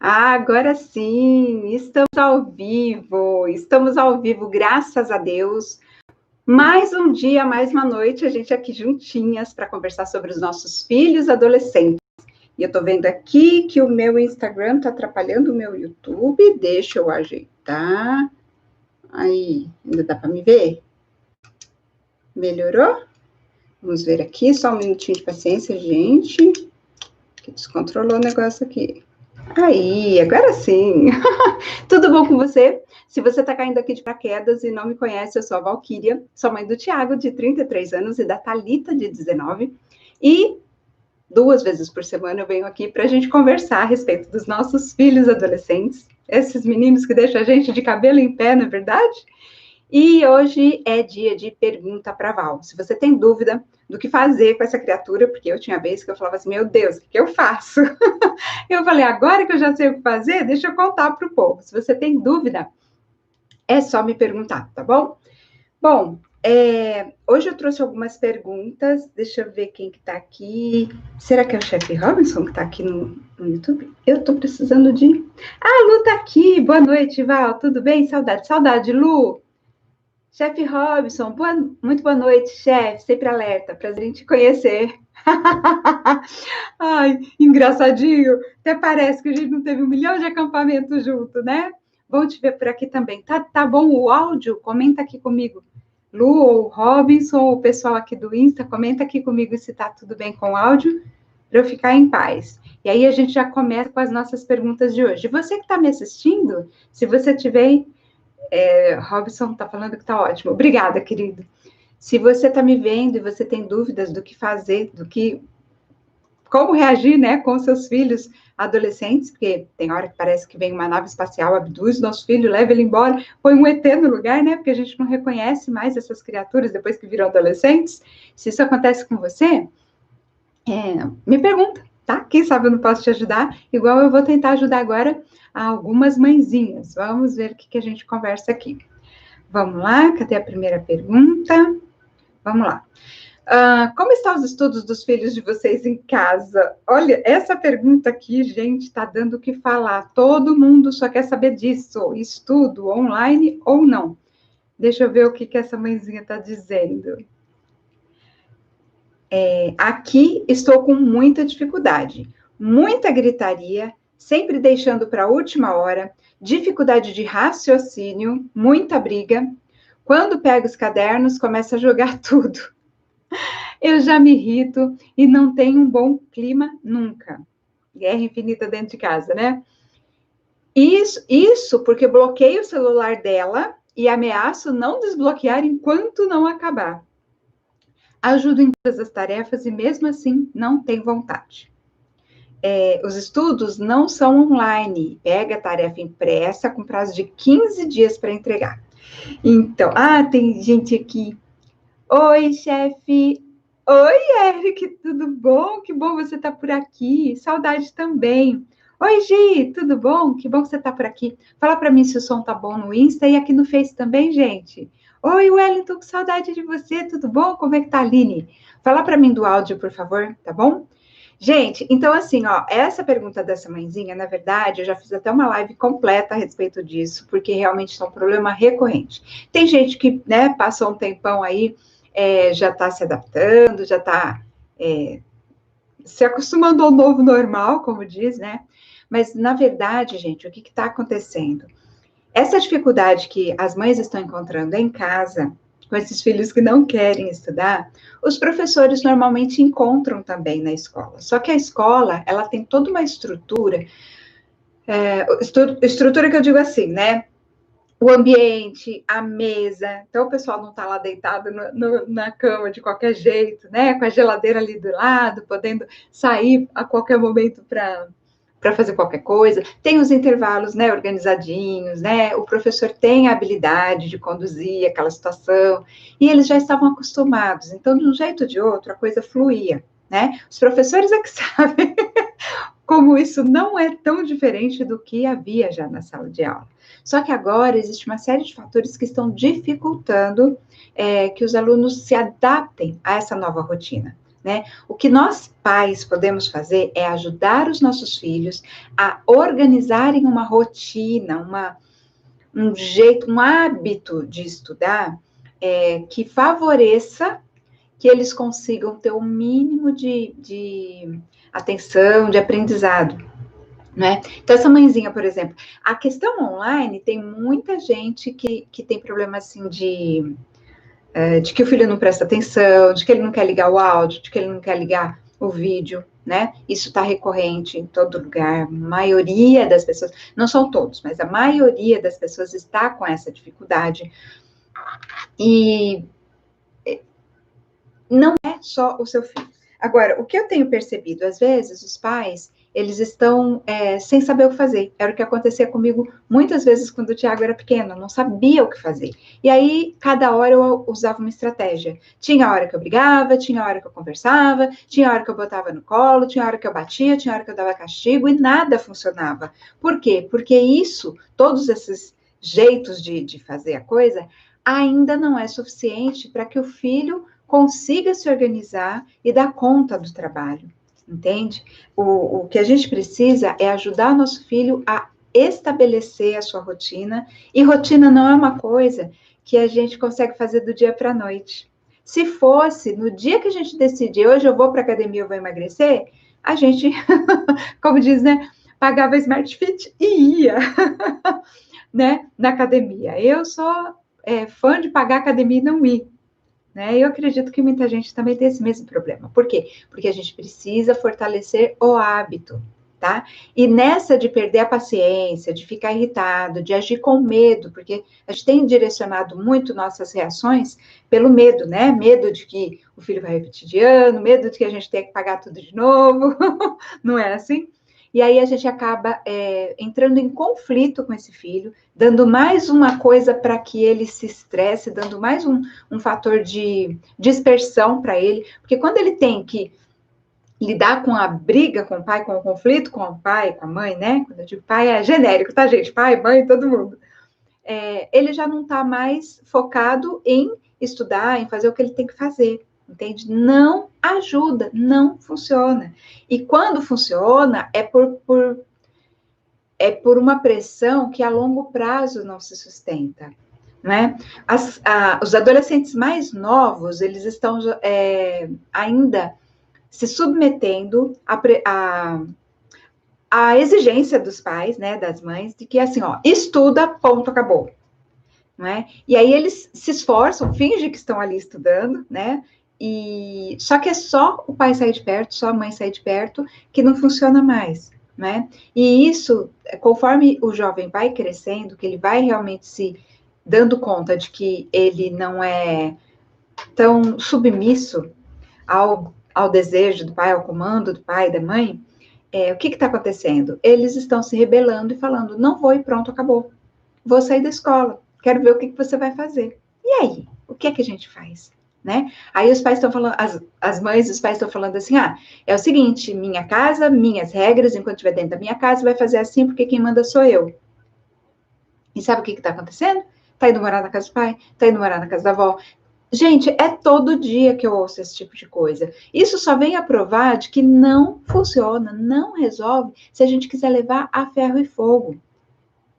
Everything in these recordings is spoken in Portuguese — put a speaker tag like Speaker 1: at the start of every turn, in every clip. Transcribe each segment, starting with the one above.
Speaker 1: Agora sim, estamos ao vivo, graças a Deus. Mais um dia, mais uma noite, a gente aqui juntinhas para conversar sobre os nossos filhos adolescentes. E eu tô vendo aqui que o meu Instagram tá atrapalhando o meu YouTube, deixa eu ajeitar. Aí, ainda dá para me ver? Melhorou? Vamos ver aqui, só um minutinho de paciência, gente, que descontrolou o negócio aqui. Aí, agora sim. Tudo bom com você? Se você está caindo aqui de paraquedas e não me conhece, eu sou a Valquíria, sou mãe do Tiago, de 33 anos, e da Thalita, de 19. E 2 vezes por semana eu venho aqui para a gente conversar a respeito dos nossos filhos adolescentes, esses meninos que deixam a gente de cabelo em pé, não é verdade? E hoje é dia de pergunta para Val. Se você tem dúvida do que fazer com essa criatura, porque eu tinha vez que eu falava assim, meu Deus, o que eu faço? Eu falei, agora que eu já sei o que fazer, deixa eu contar para o povo. Se você tem dúvida, é só me perguntar, tá bom? Bom, hoje eu trouxe algumas perguntas, deixa eu ver quem que tá aqui. Será que é o chefe Robinson que tá aqui no YouTube? Eu tô precisando de... Ah, Lu tá aqui, boa noite, Val, tudo bem? Saudade, Lu. Chefe Robinson, muito boa noite, chefe, sempre alerta, prazer em te conhecer. Ai, engraçadinho, até parece que a gente não teve 1 milhão de acampamentos junto, né? Bom te ver por aqui também. Tá bom o áudio? Comenta aqui comigo. Lu ou Robinson, ou o pessoal aqui do Insta, comenta aqui comigo se tá tudo bem com o áudio, para eu ficar em paz. E aí a gente já começa com as nossas perguntas de hoje. Você que está me assistindo, se você tiver... Robson está falando que está ótimo. Obrigada, querido. Se você está me vendo e você tem dúvidas do que fazer, como reagir, né, com seus filhos adolescentes, porque tem hora que parece que vem uma nave espacial, abduz nosso filho, leva ele embora, põe um ET no lugar, né, porque a gente não reconhece mais essas criaturas depois que viram adolescentes. Se isso acontece com você, me pergunta, tá? Quem sabe eu não posso te ajudar, igual eu vou tentar ajudar agora algumas mãezinhas. Vamos ver o que a gente conversa aqui. Vamos lá, cadê a primeira pergunta? Vamos lá. Como estão os estudos dos filhos de vocês em casa? Olha, essa pergunta aqui, gente, está dando o que falar. Todo mundo só quer saber disso. Estudo online ou não? Deixa eu ver o que essa mãezinha está dizendo. Aqui estou com muita dificuldade, muita gritaria, sempre deixando para a última hora, dificuldade de raciocínio, muita briga. Quando pego os cadernos, começa a jogar tudo. Eu já me irrito e não tenho um bom clima nunca. Guerra infinita dentro de casa, né? Isso porque bloqueio o celular dela e ameaço não desbloquear enquanto não acabar. Ajudo em todas as tarefas e mesmo assim não tenho vontade. Os estudos não são online. Pega a tarefa impressa com prazo de 15 dias para entregar. Então, tem gente aqui. Oi, chefe. Oi, Eric, tudo bom? Que bom você estar por aqui. Saudade também. Oi, Gi, tudo bom? Que bom que você está por aqui. Fala para mim se o som tá bom no Insta e aqui no Face também, gente. Oi, Wellington, com saudade de você, tudo bom? Como é que tá, Aline? Fala para mim do áudio, por favor, tá bom? Gente, então assim, ó, essa pergunta dessa mãezinha, na verdade, eu já fiz até uma live completa a respeito disso, porque realmente é um problema recorrente. Tem gente que, né, passou um tempão aí, já está se adaptando, já está se acostumando ao novo normal, como diz, né? Mas, na verdade, gente, o que está acontecendo? Essa dificuldade que as mães estão encontrando em casa, com esses filhos que não querem estudar, os professores normalmente encontram também na escola. Só que a escola, ela tem toda uma estrutura, estrutura que eu digo assim, né? O ambiente, a mesa, então o pessoal não está lá deitado na cama de qualquer jeito, né? Com a geladeira ali do lado, podendo sair a qualquer momento para fazer qualquer coisa, tem os intervalos, né, organizadinhos, né, o professor tem a habilidade de conduzir aquela situação, e eles já estavam acostumados, então, de um jeito ou de outro, a coisa fluía, né, os professores é que sabem como isso não é tão diferente do que havia já na sala de aula. Só que agora existe uma série de fatores que estão dificultando que os alunos se adaptem a essa nova rotina. né? O que nós pais podemos fazer é ajudar os nossos filhos a organizarem uma rotina, um jeito, um hábito de estudar que favoreça que eles consigam ter o mínimo de atenção, de aprendizado, né? Então, essa mãezinha, por exemplo, a questão online tem muita gente que tem problema assim de que o filho não presta atenção, de que ele não quer ligar o áudio, de que ele não quer ligar o vídeo, né? Isso está recorrente em todo lugar. A maioria das pessoas, não são todos, mas a maioria das pessoas está com essa dificuldade. E não é só o seu filho. Agora, o que eu tenho percebido, às vezes, os pais, eles estão sem saber o que fazer. Era o que acontecia comigo muitas vezes quando o Tiago era pequeno, não sabia o que fazer. E aí, cada hora eu usava uma estratégia. Tinha hora que eu brigava, tinha hora que eu conversava, tinha hora que eu botava no colo, tinha hora que eu batia, tinha hora que eu dava castigo, e nada funcionava. Por quê? Porque isso, todos esses jeitos de fazer a coisa, ainda não é suficiente para que o filho consiga se organizar e dar conta do trabalho, entende? O que a gente precisa é ajudar nosso filho a estabelecer a sua rotina, e rotina não é uma coisa que a gente consegue fazer do dia para a noite. Se fosse, no dia que a gente decidir, hoje eu vou para a academia, eu vou emagrecer, a gente, como diz, né, pagava Smart Fit e ia, né, na academia. Eu sou fã de pagar academia e não ir. Né? Eu acredito que muita gente também tem esse mesmo problema. Por quê? Porque a gente precisa fortalecer o hábito, tá? E nessa de perder a paciência, de ficar irritado, de agir com medo, porque a gente tem direcionado muito nossas reações pelo medo, né? Medo de que o filho vai repetir de ano, medo de que a gente tenha que pagar tudo de novo, não é assim? E aí a gente acaba entrando em conflito com esse filho, dando mais uma coisa para que ele se estresse, dando mais um fator de dispersão para ele, porque quando ele tem que lidar com a briga com o pai, com o conflito com o pai, com a mãe, né? Quando eu digo pai é genérico, tá, gente? Pai, mãe, todo mundo. Ele já não está mais focado em estudar, em fazer o que ele tem que fazer. Entende? Não ajuda, não funciona. E quando funciona, é por uma pressão que a longo prazo não se sustenta. Né? Os adolescentes mais novos, eles estão ainda se submetendo à exigência dos pais, né, das mães, de que assim, ó, estuda, ponto, acabou. Não é? E aí eles se esforçam, fingem que estão ali estudando, né? E só que é só o pai sair de perto, só a mãe sair de perto, que não funciona mais, né? E isso, conforme o jovem vai crescendo, que ele vai realmente se dando conta de que ele não é tão submisso ao desejo do pai, ao comando do pai e da mãe, o que está acontecendo? Eles estão se rebelando e falando, não vou e pronto, acabou. Vou sair da escola, quero ver o que você vai fazer. E aí? O que é que a gente faz? Né? Aí os pais estão falando, as mães e os pais estão falando assim, é o seguinte, minha casa, minhas regras, enquanto estiver dentro da minha casa, vai fazer assim, porque quem manda sou eu. E sabe o que está acontecendo? Está indo morar na casa do pai, está indo morar na casa da avó. Gente, é todo dia que eu ouço esse tipo de coisa. Isso só vem a provar de que não funciona, não resolve, se a gente quiser levar a ferro e fogo.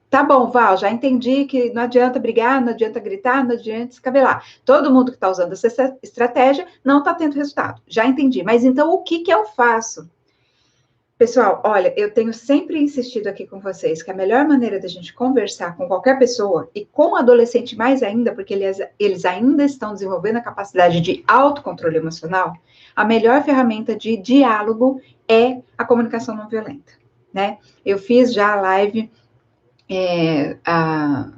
Speaker 1: Tá bom, Val, já entendi que não adianta brigar, não adianta gritar, não adianta escabelar. Todo mundo que está usando essa estratégia não está tendo resultado. Já entendi. Mas então, o que eu faço? Pessoal, olha, eu tenho sempre insistido aqui com vocês que a melhor maneira da gente conversar com qualquer pessoa, e com adolescente mais ainda, porque eles ainda estão desenvolvendo a capacidade de autocontrole emocional, a melhor ferramenta de diálogo é a comunicação não violenta, né? Eu fiz já a live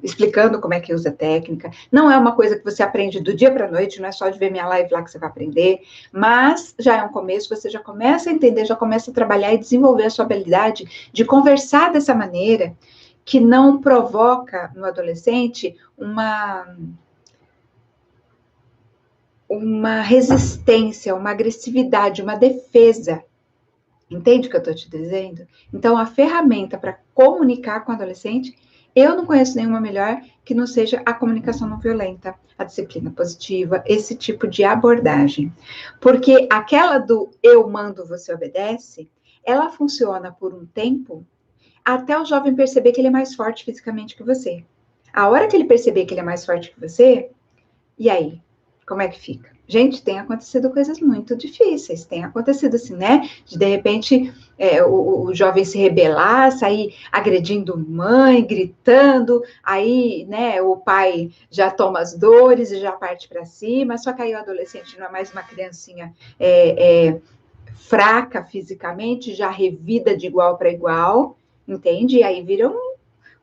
Speaker 1: explicando como é que usa a técnica. Não é uma coisa que você aprende do dia para a noite, não é só de ver minha live lá que você vai aprender, mas já é um começo, você já começa a entender, já começa a trabalhar e desenvolver a sua habilidade de conversar dessa maneira que não provoca no adolescente uma resistência, uma agressividade, uma defesa. Entende o que eu estou te dizendo? Então, a ferramenta para comunicar com o adolescente, Eu não conheço nenhuma melhor que não seja a comunicação não violenta, a disciplina positiva, esse tipo de abordagem. Porque aquela do eu mando, você obedece, ela funciona por um tempo até o jovem perceber que ele é mais forte fisicamente que você. A hora que ele perceber que ele é mais forte que você, e aí? Como é que fica? Gente, tem acontecido coisas muito difíceis. Tem acontecido assim, né? De repente, o jovem se rebelar, sair agredindo mãe, gritando, aí, né, o pai já toma as dores e já parte para cima, só que aí o adolescente não é mais uma criancinha fraca fisicamente, já revida de igual para igual, entende? E aí vira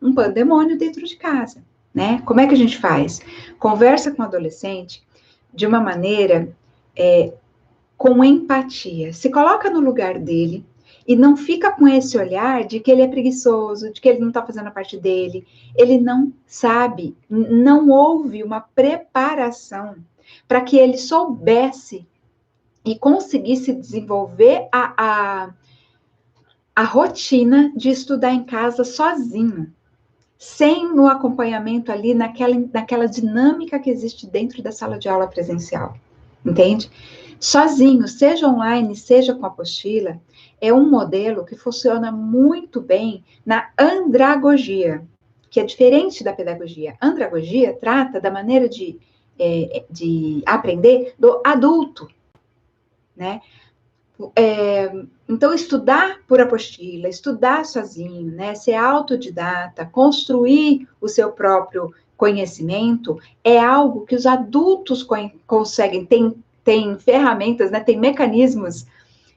Speaker 1: um pandemônio dentro de casa, né? Como é que a gente faz? Conversa com o adolescente de uma maneira com empatia. Se coloca no lugar dele e não fica com esse olhar de que ele é preguiçoso, de que ele não está fazendo a parte dele. Ele não sabe, não houve uma preparação para que ele soubesse e conseguisse desenvolver a rotina de estudar em casa sozinho, sem o acompanhamento ali naquela dinâmica que existe dentro da sala de aula presencial, entende? Sozinho, seja online, seja com apostila, é um modelo que funciona muito bem na andragogia, que é diferente da pedagogia. A andragogia trata da maneira de aprender do adulto, né? Então, estudar por apostila, estudar sozinho, né, ser autodidata, construir o seu próprio conhecimento, é algo que os adultos conseguem, tem ferramentas, né, tem mecanismos,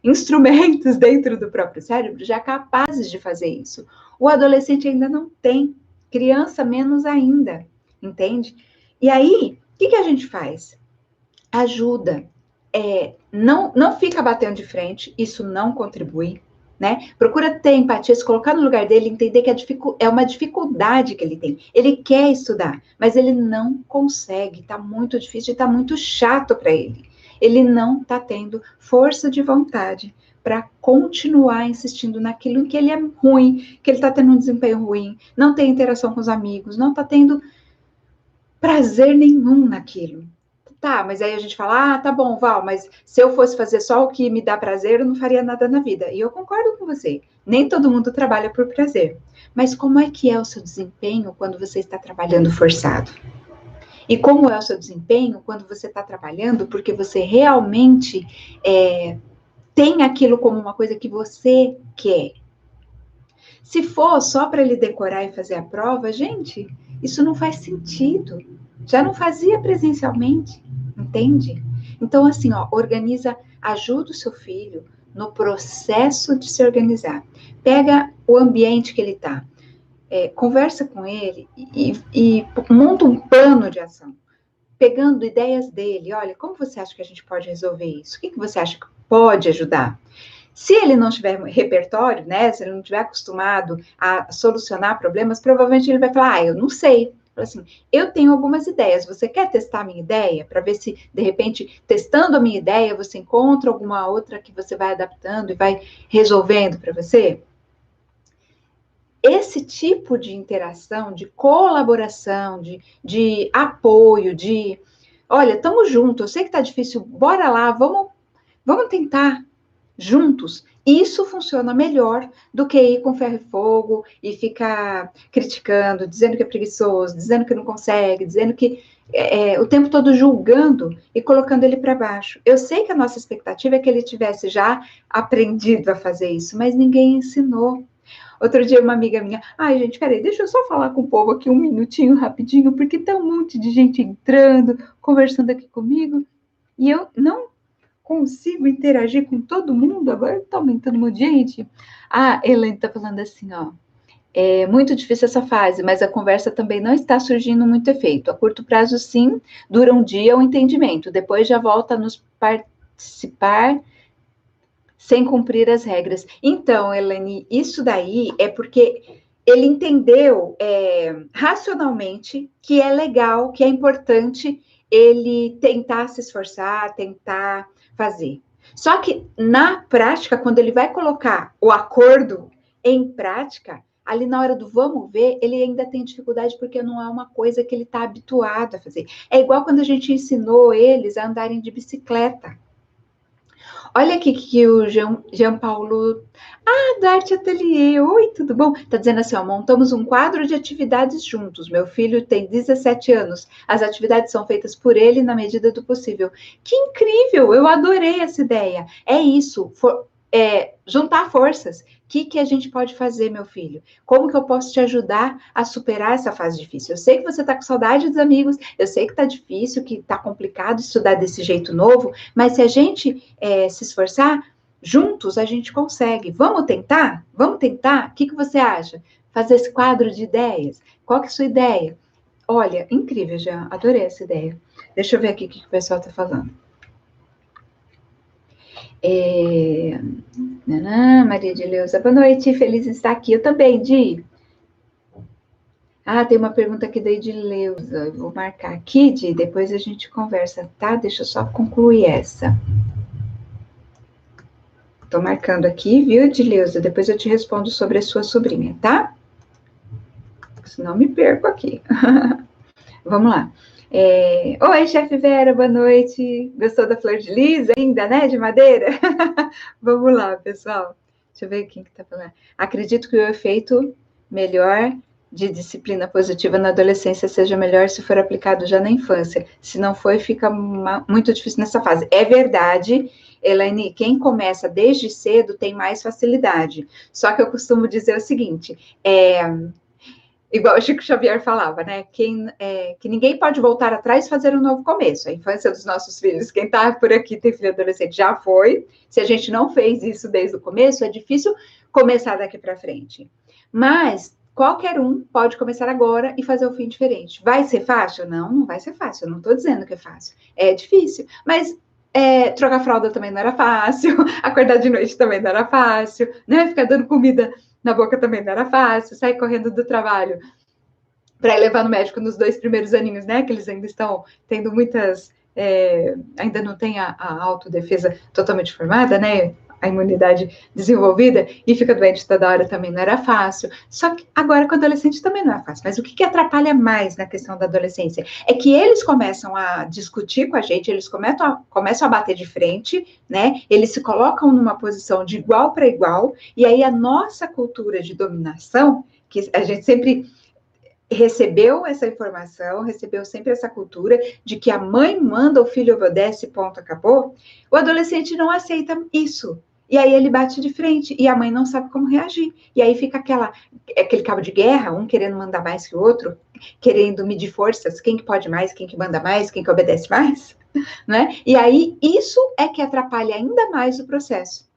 Speaker 1: instrumentos dentro do próprio cérebro já capazes de fazer isso. O adolescente ainda não tem, criança menos ainda, entende? E aí, o que a gente faz? Ajuda. Não fica batendo de frente, isso não contribui, né? Procura ter empatia, se colocar no lugar dele, entender que é uma dificuldade que ele tem. Ele quer estudar, mas ele não consegue, tá muito difícil e tá muito chato para ele. Ele não tá tendo força de vontade para continuar insistindo naquilo em que ele é ruim, que ele tá tendo um desempenho ruim, não tem interação com os amigos, não tá tendo prazer nenhum naquilo. Tá, mas aí a gente fala, tá bom, Val, mas se eu fosse fazer só o que me dá prazer, eu não faria nada na vida. E eu concordo com você. Nem todo mundo trabalha por prazer. Mas como é que é o seu desempenho quando você está trabalhando forçado? E como é o seu desempenho quando você está trabalhando porque você realmente tem aquilo como uma coisa que você quer? Se for só para ele decorar e fazer a prova, gente, isso não faz sentido. Já não fazia presencialmente, entende? Então, assim, ó, organiza, ajuda o seu filho no processo de se organizar. Pega o ambiente que ele está, conversa com ele e monta um plano de ação, pegando ideias dele. Olha, como você acha que a gente pode resolver isso? O que você acha que pode ajudar? Se ele não tiver repertório, né, se ele não tiver acostumado a solucionar problemas, provavelmente ele vai falar, eu não sei. Assim, eu tenho algumas ideias, você quer testar a minha ideia? Para ver se, de repente, testando a minha ideia, você encontra alguma outra que você vai adaptando e vai resolvendo para você? Esse tipo de interação, de colaboração, de apoio, olha, estamos juntos, eu sei que está difícil, bora lá, vamos tentar juntos, isso funciona melhor do que ir com ferro e fogo e ficar criticando, dizendo que é preguiçoso, dizendo que não consegue, dizendo que o tempo todo julgando e colocando ele para baixo. Eu sei que a nossa expectativa é que ele tivesse já aprendido a fazer isso, mas ninguém ensinou. Outro dia, uma amiga minha, gente, peraí, deixa eu só falar com o povo aqui um minutinho, rapidinho, porque tá um monte de gente entrando, conversando aqui comigo, e eu não consigo interagir com todo mundo, agora tá aumentando um monte de gente. Elaine tá falando assim, ó, é muito difícil essa fase, mas a conversa também não está surgindo muito efeito. A curto prazo, sim, dura um dia o entendimento, depois já volta a nos participar sem cumprir as regras. Então, Elaine, isso daí é porque ele entendeu racionalmente que é legal, que é importante ele tentar se esforçar, tentar fazer. Só que, na prática, quando ele vai colocar o acordo em prática, ali na hora do vamos ver, ele ainda tem dificuldade porque não é uma coisa que ele está habituado a fazer. É igual quando a gente ensinou eles a andarem de bicicleta. Olha aqui que o Jean Paulo. Ah, da Arte Atelier. Oi, tudo bom? Tá dizendo assim, ó, montamos um quadro de atividades juntos. Meu filho tem 17 anos. As atividades são feitas por ele na medida do possível. Que incrível! Eu adorei essa ideia. É isso, juntar forças. O que a gente pode fazer, meu filho? Como que eu posso te ajudar a superar essa fase difícil? Eu sei que você está com saudade dos amigos, eu sei que está difícil, que está complicado estudar desse jeito novo, mas se a gente se esforçar, juntos a gente consegue. Vamos tentar? Vamos tentar? O que você acha? Fazer esse quadro de ideias? Qual que é a sua ideia? Olha, incrível, Jean, adorei essa ideia. Deixa eu ver aqui o que o pessoal está falando. Maria de Leusa, boa noite, feliz em estar aqui. Eu também, Di. Ah, tem uma pergunta aqui da Edileuza. Eu vou marcar aqui, Di, depois a gente conversa, tá? Deixa eu só concluir essa. Tô marcando aqui, viu, Edileuza? Depois eu te respondo sobre a sua sobrinha, tá? Senão me perco aqui. Vamos lá. Oi, chefe Vera, boa noite. Gostou da flor de lis ainda, né? De madeira? Vamos lá, pessoal. Deixa eu ver quem que tá falando. Acredito que o efeito melhor de disciplina positiva na adolescência seja melhor se for aplicado já na infância. Se não for, fica muito difícil nessa fase. É verdade, Elaine, quem começa desde cedo tem mais facilidade. Só que eu costumo dizer o seguinte, igual o Chico Xavier falava, né? Que ninguém pode voltar atrás e fazer um novo começo. A infância dos nossos filhos, quem está por aqui tem filho adolescente já foi. Se a gente não fez isso desde o começo, é difícil começar daqui para frente. Mas qualquer um pode começar agora e fazer um fim diferente. Vai ser fácil? Não, não vai ser fácil. Eu não estou dizendo que é fácil. É difícil. Mas trocar fralda também não era fácil. Acordar de noite também não era fácil. Né? Ficar dando comida na boca também não era fácil, sair correndo do trabalho para ir levar no médico nos 2 primeiros aninhos, né? Que eles ainda estão tendo muitas. Ainda não tem a autodefesa totalmente formada, né? A imunidade desenvolvida e fica doente toda hora também não era fácil. Só que agora com o adolescente também não é fácil. Mas o que atrapalha mais na questão da adolescência é que eles começam a discutir com a gente, eles começam a bater de frente, né? Eles se colocam numa posição de igual para igual, e aí a nossa cultura de dominação, que a gente sempre recebeu essa informação, recebeu sempre essa cultura de que a mãe manda, o filho obedece, ponto, acabou. O adolescente não aceita isso. E aí ele bate de frente e a mãe não sabe como reagir. E aí fica aquele cabo de guerra, um querendo mandar mais que o outro, querendo medir forças, quem que pode mais, quem que manda mais, quem que obedece mais, né? E aí isso é que atrapalha ainda mais o processo.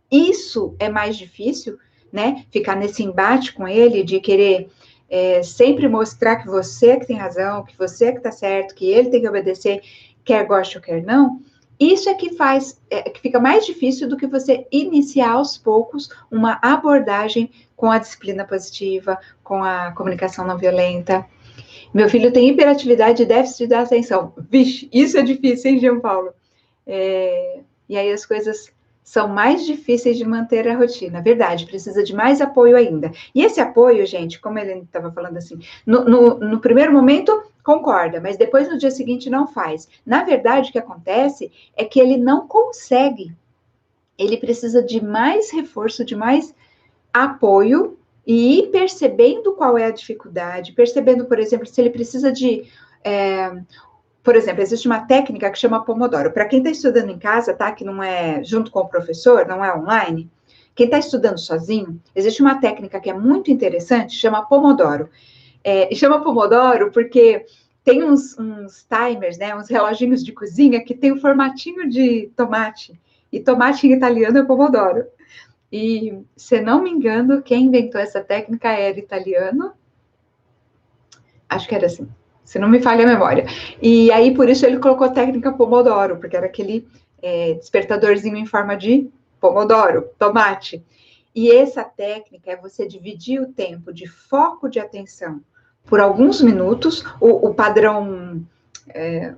Speaker 1: Isso é mais difícil, né? Ficar nesse embate com ele de querer sempre mostrar que você é que tem razão, que você é que está certo, que ele tem que obedecer, quer goste ou quer não. Isso é que faz, que fica mais difícil do que você iniciar aos poucos uma abordagem com a disciplina positiva, com a comunicação não violenta. Meu filho tem hiperatividade e déficit de atenção. Vixe, isso é difícil, hein, João Paulo? E aí as coisas são mais difíceis de manter a rotina. Verdade, precisa de mais apoio ainda. E esse apoio, gente, como ele estava falando assim, no primeiro momento concorda, mas depois no dia seguinte não faz. Na verdade, o que acontece é que ele não consegue. Ele precisa de mais reforço, de mais apoio e ir percebendo qual é a dificuldade, percebendo, por exemplo, se ele precisa de... Por exemplo, existe uma técnica que chama Pomodoro. Para quem está estudando em casa, tá? Que não é junto com o professor, não é online. Quem está estudando sozinho, existe uma técnica que é muito interessante, chama Pomodoro. E chama Pomodoro porque tem uns timers, né? Uns reloginhos de cozinha que tem o formatinho de tomate. E tomate em italiano é Pomodoro. E, se não me engano, quem inventou essa técnica era italiano. Acho que era assim. Se não me falha a memória. E aí, por isso, ele colocou a técnica Pomodoro, porque era aquele despertadorzinho em forma de pomodoro, tomate. E essa técnica é você dividir o tempo de foco de atenção por alguns minutos. O padrão,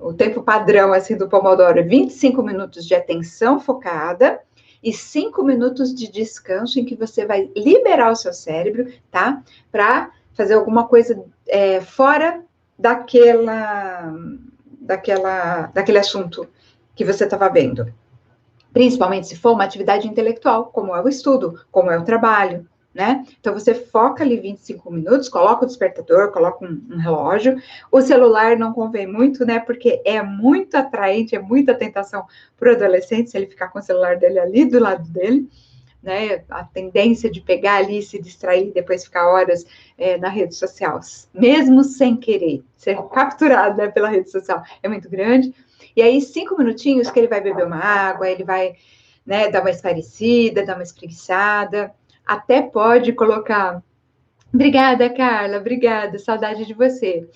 Speaker 1: o tempo padrão assim, do Pomodoro é 25 minutos de atenção focada, e 5 minutos de descanso em que você vai liberar o seu cérebro, tá? Para fazer alguma coisa fora daquele assunto que você estava vendo. Principalmente se for uma atividade intelectual, como é o estudo, como é o trabalho, né? Então, você foca ali 25 minutos, coloca o despertador, coloca um relógio. O celular não convém muito, né? Porque é muito atraente, é muita tentação para o adolescente se ele ficar com o celular dele ali do lado dele, né? A tendência de pegar ali, se distrair, depois ficar horas na rede social, mesmo sem querer ser capturado, né, pela rede social, é muito grande. E aí, 5 minutinhos que ele vai beber uma água, ele vai, né, dar uma esparecida, dar uma espreguiçada, até pode colocar, obrigada, Carla, obrigada, saudade de você.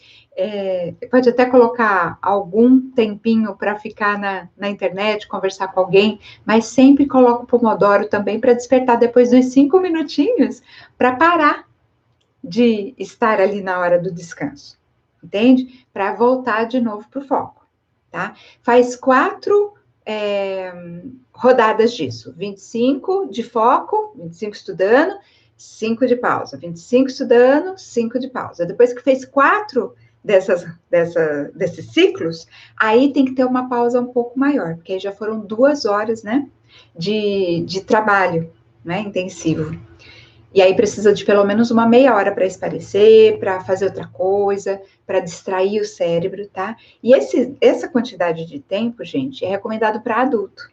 Speaker 1: Pode até colocar algum tempinho para ficar na internet, conversar com alguém, mas sempre coloca o Pomodoro também para despertar depois dos 5 minutinhos, para parar de estar ali na hora do descanso, entende? Para voltar de novo para o foco, tá? Faz 4 rodadas disso, 25 de foco, 25 estudando, 5 de pausa, 25 estudando, 5 de pausa. Depois que fez 4 desses ciclos, aí tem que ter uma pausa um pouco maior, porque aí já foram 2 horas, né, de trabalho, né, intensivo. E aí precisa de pelo menos uma meia hora para espairecer, para fazer outra coisa, para distrair o cérebro, tá? E essa quantidade de tempo, gente, é recomendado para adulto.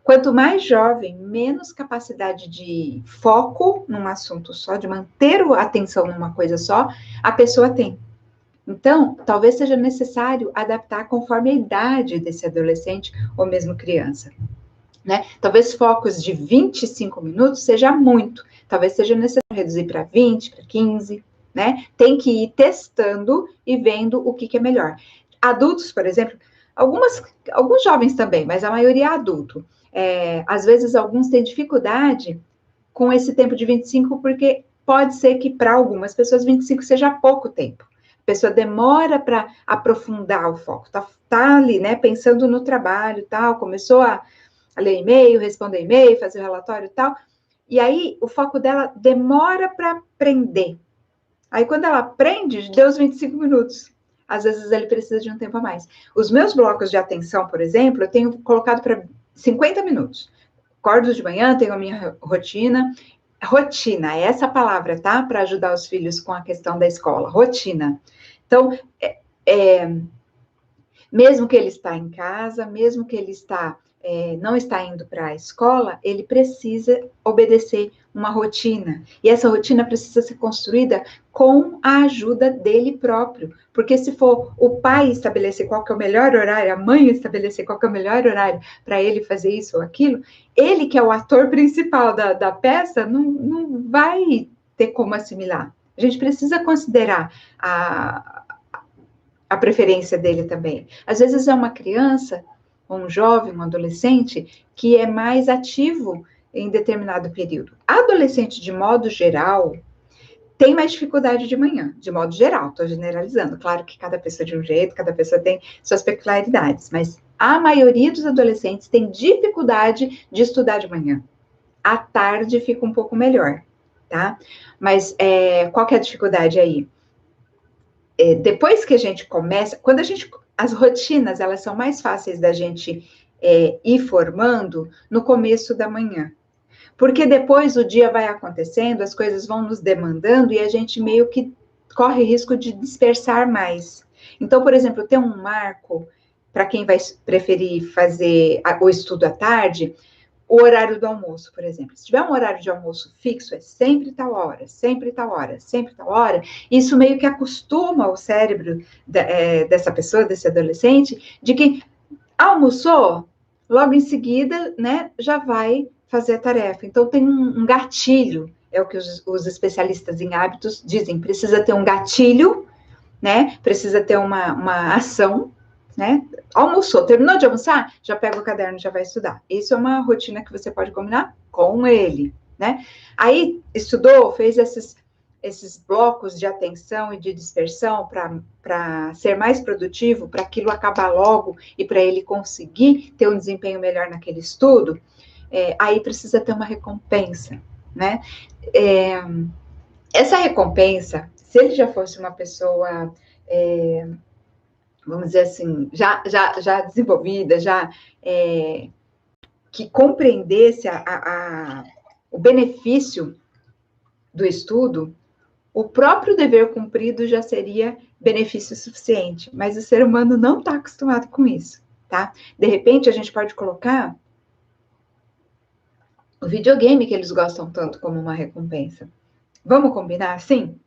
Speaker 1: Quanto mais jovem, menos capacidade de foco num assunto só, de manter a atenção numa coisa só, a pessoa tem. Então, talvez seja necessário adaptar conforme a idade desse adolescente ou mesmo criança, né? Talvez focos de 25 minutos seja muito, talvez seja necessário reduzir para 20, para 15, né? Tem que ir testando e vendo o que é melhor. Adultos, por exemplo, alguns jovens também, mas a maioria é adulto. Às vezes, alguns têm dificuldade com esse tempo de 25, porque pode ser que para algumas pessoas 25 seja pouco tempo. A pessoa demora para aprofundar o foco, tá ali, né, pensando no trabalho e tal, começou a ler e-mail, responder e-mail, fazer relatório e tal, e aí o foco dela demora para aprender. Aí quando ela aprende, deu os 25 minutos. Às vezes ele precisa de um tempo a mais. Os meus blocos de atenção, por exemplo, eu tenho colocado para 50 minutos. Acordo de manhã, tenho a minha rotina. Rotina, é essa palavra, tá? Para ajudar os filhos com a questão da escola. Rotina. Então, mesmo que ele está em casa, mesmo que ele não está indo para a escola, ele precisa obedecer uma rotina. E essa rotina precisa ser construída com a ajuda dele próprio. Porque se for o pai estabelecer qual que é o melhor horário, a mãe estabelecer qual que é o melhor horário para ele fazer isso ou aquilo, ele que é o ator principal da peça, não vai ter como assimilar. A gente precisa considerar a preferência dele também. Às vezes é uma criança, um jovem, um adolescente, que é mais ativo em determinado período. Adolescente, de modo geral, tem mais dificuldade de manhã, de modo geral, estou generalizando. Claro que cada pessoa de um jeito, cada pessoa tem suas peculiaridades, mas a maioria dos adolescentes tem dificuldade de estudar de manhã. À tarde fica um pouco melhor, tá? Mas qual que é a dificuldade aí? Depois que a gente começa, as rotinas, elas são mais fáceis da gente ir formando no começo da manhã. Porque depois o dia vai acontecendo, as coisas vão nos demandando e a gente meio que corre risco de dispersar mais. Então, por exemplo, ter um marco, para quem vai preferir fazer o estudo à tarde, o horário do almoço, por exemplo. Se tiver um horário de almoço fixo, é sempre tal hora, sempre tal hora, sempre tal hora, isso meio que acostuma o cérebro dessa pessoa, desse adolescente, de que almoçou, logo em seguida, né, já vai fazer a tarefa. Então, tem um gatilho, é o que os especialistas em hábitos dizem, precisa ter um gatilho, né, precisa ter uma ação, né? Almoçou, terminou de almoçar, já pega o caderno e já vai estudar. Isso é uma rotina que você pode combinar com ele, né? Aí, estudou, fez esses blocos de atenção e de dispersão para ser mais produtivo, para aquilo acabar logo e para ele conseguir ter um desempenho melhor naquele estudo. aí precisa ter uma recompensa, né? Essa recompensa, se ele já fosse uma pessoa, vamos dizer assim, já desenvolvida, que compreendesse o benefício do estudo, o próprio dever cumprido já seria benefício suficiente, mas o ser humano não está acostumado com isso, tá? De repente, a gente pode colocar o videogame que eles gostam tanto como uma recompensa. Vamos combinar assim?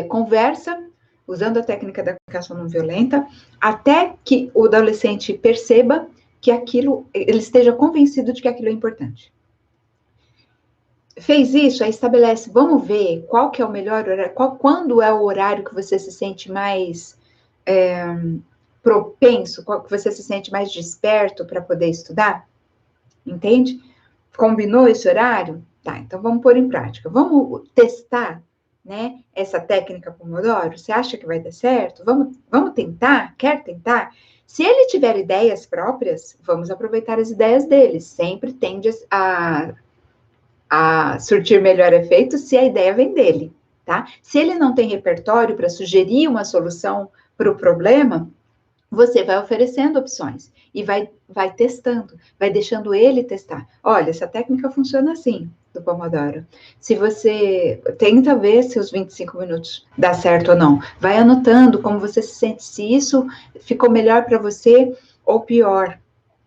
Speaker 1: Conversa, usando a técnica da comunicação não violenta, até que o adolescente perceba que ele esteja convencido de que aquilo é importante. Fez isso, aí estabelece, vamos ver qual que é o melhor horário, quando é o horário que você se sente mais propenso, qual que você se sente mais desperto para poder estudar, entende? Combinou esse horário? Tá, então vamos pôr em prática. Vamos testar, né, essa técnica Pomodoro? Você acha que vai dar certo? Vamos tentar? Quer tentar? Se ele tiver ideias próprias, vamos aproveitar as ideias dele. Sempre tende a surtir melhor efeito se a ideia vem dele, tá? Se ele não tem repertório para sugerir uma solução para o problema, você vai oferecendo opções e vai testando, vai deixando ele testar. Olha, essa técnica funciona assim, do Pomodoro. Se você tenta ver se os 25 minutos dá certo ou não, vai anotando como você se sente, se isso ficou melhor para você ou pior,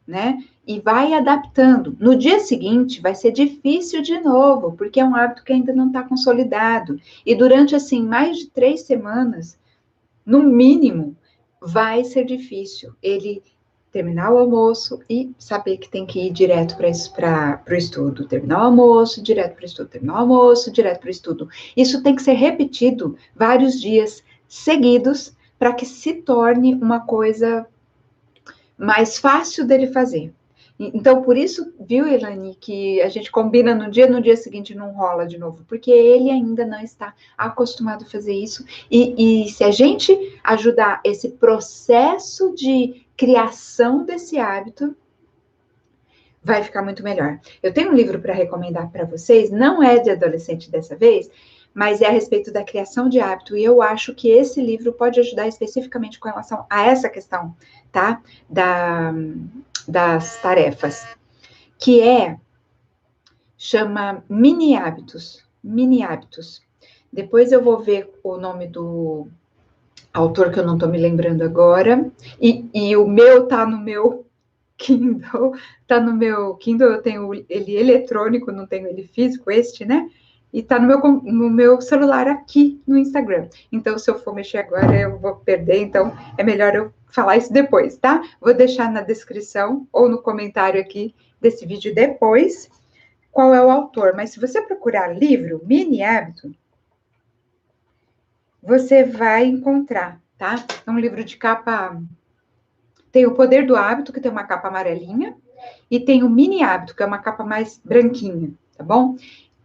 Speaker 1: né? E vai adaptando. No dia seguinte, vai ser difícil de novo, porque é um hábito que ainda não está consolidado. E durante, assim, mais de 3 semanas, no mínimo, vai ser difícil ele terminar o almoço e saber que tem que ir direto para o estudo. Terminar o almoço, direto para o estudo. Terminar o almoço, direto para o estudo. Isso tem que ser repetido vários dias seguidos para que se torne uma coisa mais fácil dele fazer. Então, por isso, viu, Elane, que a gente combina no dia seguinte não rola de novo, porque ele ainda não está acostumado a fazer isso. E se a gente ajudar esse processo de criação desse hábito, vai ficar muito melhor. Eu tenho um livro para recomendar para vocês, não é de adolescente dessa vez, mas é a respeito da criação de hábito, e eu acho que esse livro pode ajudar especificamente com relação a essa questão, tá? Das tarefas, que chama Mini Hábitos. Mini Hábitos. Depois eu vou ver o nome do autor, que eu não estou me lembrando agora, e o meu tá no meu Kindle, eu tenho ele eletrônico, não tenho ele físico, né? E tá no meu celular aqui no Instagram. Então, se eu for mexer agora, eu vou perder, então é melhor eu falar isso depois, tá? Vou deixar na descrição ou no comentário aqui desse vídeo depois qual é o autor. Mas se você procurar livro Mini Hábito, você vai encontrar, tá? É um livro de capa... Tem o Poder do Hábito, que tem uma capa amarelinha, e tem o Mini Hábito, que é uma capa mais branquinha, tá bom?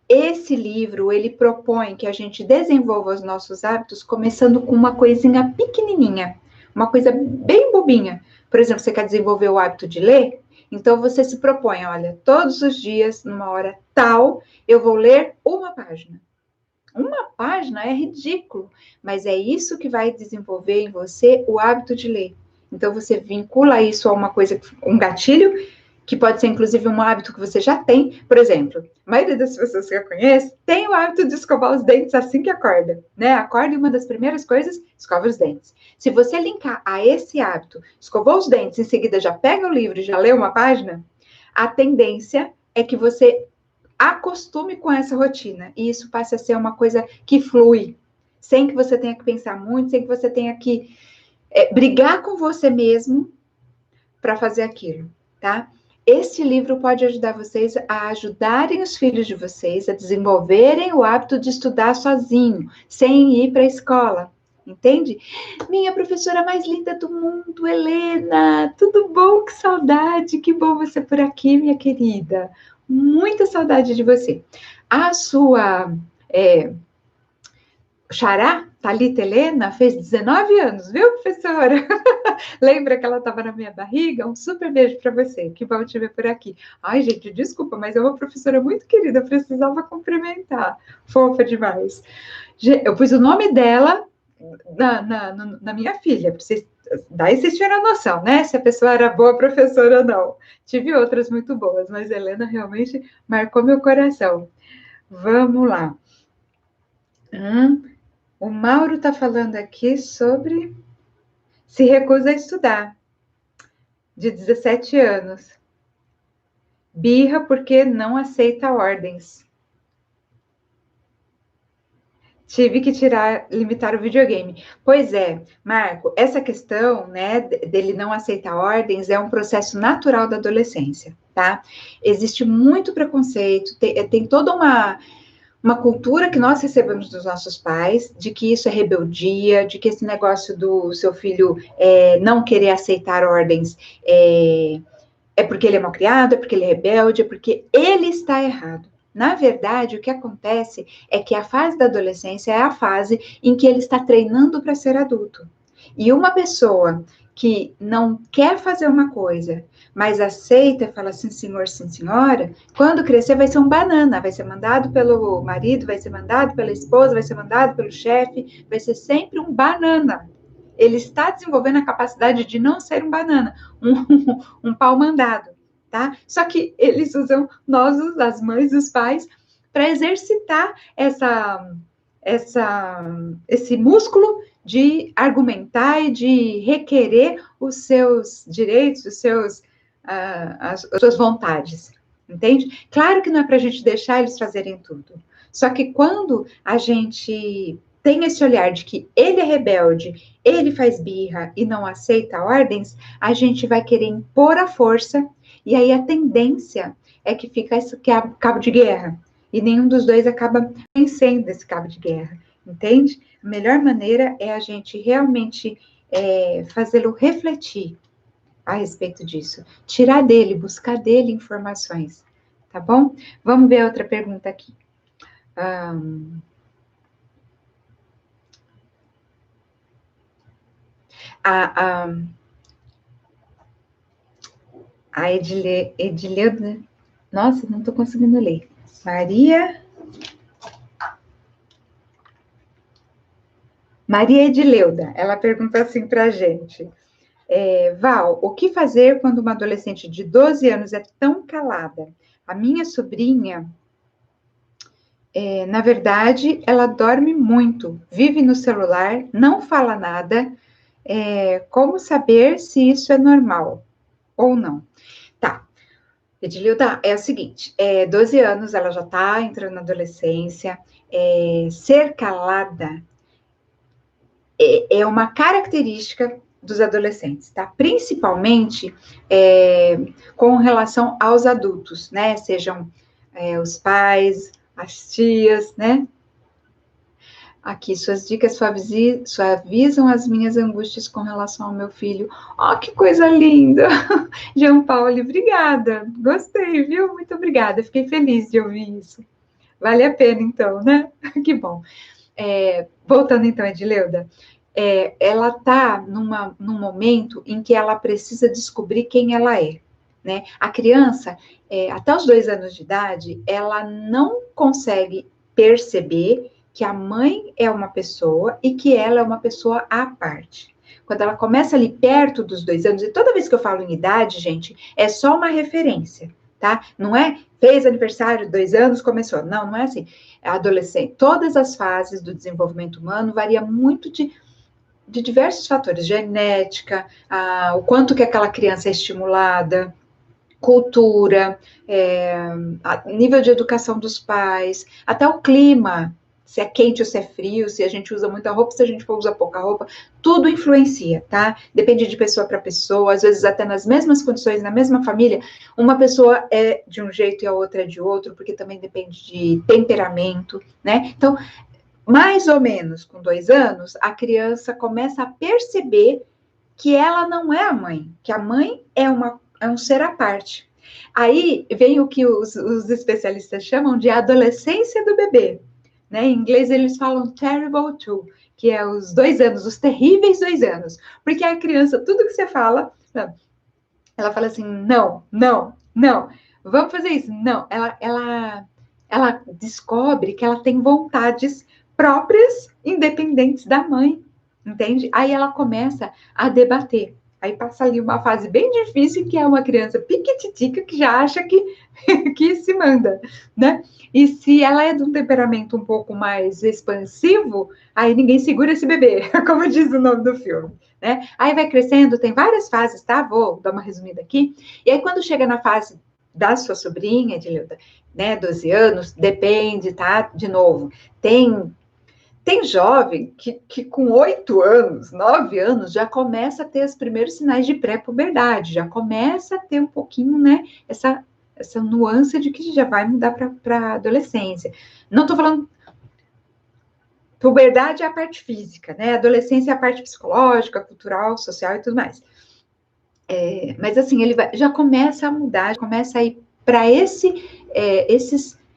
Speaker 1: Esse livro, ele propõe que a gente desenvolva os nossos hábitos começando com uma coisinha pequenininha, uma coisa bem bobinha. Por exemplo, você quer desenvolver o hábito de ler? Então, você se propõe, olha, todos os dias, numa hora tal, eu vou ler uma página. Uma página é ridículo, mas é isso que vai desenvolver em você o hábito de ler. Então, você vincula isso a uma coisa, um gatilho, que pode ser, inclusive, um hábito que você já tem. Por exemplo, a maioria das pessoas que eu conheço tem o hábito de escovar os dentes assim que acorda, né? Acorda e uma das primeiras coisas, escova os dentes. Se você linkar a esse hábito, escovou os dentes, em seguida já pega o livro e já lê uma página, a tendência é que você acostume com essa rotina. E isso passa a ser uma coisa que flui, sem que você tenha que pensar muito, sem que você tenha que brigar com você mesmo para fazer aquilo, tá? Este livro pode ajudar vocês a ajudarem os filhos de vocês a desenvolverem o hábito de estudar sozinho, sem ir para a escola, entende? Minha professora mais linda do mundo, Helena, tudo bom? Que saudade, que bom você por aqui, minha querida. Muita saudade de você. A sua Xará, Thalita Helena, fez 19 anos, viu, professora? Lembra que ela estava na minha barriga? Um super beijo para você, que bom te ver por aqui. Ai, gente, desculpa, mas é uma professora muito querida, eu precisava cumprimentar. Fofa demais. Eu pus o nome dela na minha filha, para vocês, daí vocês tiveram noção, né? Se a pessoa era boa professora ou não. Tive outras muito boas, mas Helena realmente marcou meu coração. Vamos lá. O Mauro está falando aqui sobre se recusa a estudar, de 17 anos. Birra porque não aceita ordens. Tive que limitar o videogame. Pois é, Marco, essa questão, né, dele não aceitar ordens é um processo natural da adolescência, tá? Existe muito preconceito, tem toda uma cultura que nós recebemos dos nossos pais, de que isso é rebeldia, de que esse negócio do seu filho não querer aceitar ordens é porque ele é mal criado, é porque ele é rebelde, é porque ele está errado. Na verdade, o que acontece é que a fase da adolescência é a fase em que ele está treinando para ser adulto. E uma pessoa que não quer fazer uma coisa, mas aceita, fala sim, senhor, sim, senhora, quando crescer vai ser um banana, vai ser mandado pelo marido, vai ser mandado pela esposa, vai ser mandado pelo chefe, vai ser sempre um banana. Ele está desenvolvendo a capacidade de não ser um banana, um pau mandado, tá? Só que eles usam nós, as mães, os pais, para exercitar esse músculo de argumentar e de requerer os seus direitos, as suas vontades, entende? Claro que não é para a gente deixar eles fazerem tudo. Só que quando a gente tem esse olhar de que ele é rebelde, ele faz birra e não aceita ordens, a gente vai querer impor a força, e aí a tendência é que fica esse cabo de guerra, e nenhum dos dois acaba vencendo esse cabo de guerra, entende? A melhor maneira é a gente realmente fazê-lo refletir a respeito disso, tirar dele, buscar dele informações, tá bom? Vamos ver outra pergunta aqui. A Edileuda, nossa, não estou conseguindo ler. Maria Edileuda, ela pergunta assim para a gente. Val, o que fazer quando uma adolescente de 12 anos é tão calada? A minha sobrinha, na verdade, ela dorme muito, vive no celular, não fala nada. Como saber se isso é normal ou não? Tá. Edililda, é o seguinte, 12 anos, ela já está entrando na adolescência, ser calada é uma característica dos adolescentes, tá? Principalmente com relação aos adultos, né? Sejam os pais, as tias, né? Aqui, suas dicas suavizam as minhas angústias com relação ao meu filho. Oh, que coisa linda! Jean Paulo, obrigada. Gostei, viu? Muito obrigada. Fiquei feliz de ouvir isso. Vale a pena, então, né? Que bom. Voltando, então, Edileuda. Ela está num momento em que ela precisa descobrir quem ela é. Né? A criança, até os 2 anos de idade, ela não consegue perceber que a mãe é uma pessoa e que ela é uma pessoa à parte. Quando ela começa ali perto dos 2 anos, e toda vez que eu falo em idade, gente, é só uma referência, tá? Não é fez aniversário, 2 anos, começou. Não, não é assim. Adolescente, todas as fases do desenvolvimento humano varia muito de diversos fatores, genética, o quanto que aquela criança é estimulada, cultura, nível de educação dos pais, até o clima, se é quente ou se é frio, se a gente usa muita roupa, se a gente usa pouca roupa, tudo influencia, tá? Depende de pessoa para pessoa, às vezes até nas mesmas condições, na mesma família, uma pessoa é de um jeito e a outra é de outro, porque também depende de temperamento, né? Então, mais ou menos com 2 anos, a criança começa a perceber que ela não é a mãe, que a mãe é um ser à parte. Aí vem o que os especialistas chamam de adolescência do bebê. né? Em inglês eles falam terrible two, que é os 2 anos, os terríveis 2 anos. Porque a criança, tudo que você fala, ela fala assim, não, não, não, vamos fazer isso. Não, ela descobre que ela tem vontades próprias, independentes da mãe, entende? Aí ela começa a debater. Aí passa ali uma fase bem difícil, que é uma criança piquititica que já acha que se manda, né? E se ela é de um temperamento um pouco mais expansivo, aí ninguém segura esse bebê, como diz o nome do filme, né? Aí vai crescendo, tem várias fases, tá? Vou dar uma resumida aqui. E aí quando chega na fase da sua sobrinha, de né, 12 anos, depende, tá? De novo, tem jovem que com 8 anos, 9 anos, já começa a ter os primeiros sinais de pré-puberdade, já começa a ter um pouquinho, né, essa nuance de que já vai mudar para a adolescência. Não estou falando. Puberdade é a parte física, né? Adolescência é a parte psicológica, cultural, social e tudo mais. Mas assim, ele já começa a mudar, começa a ir para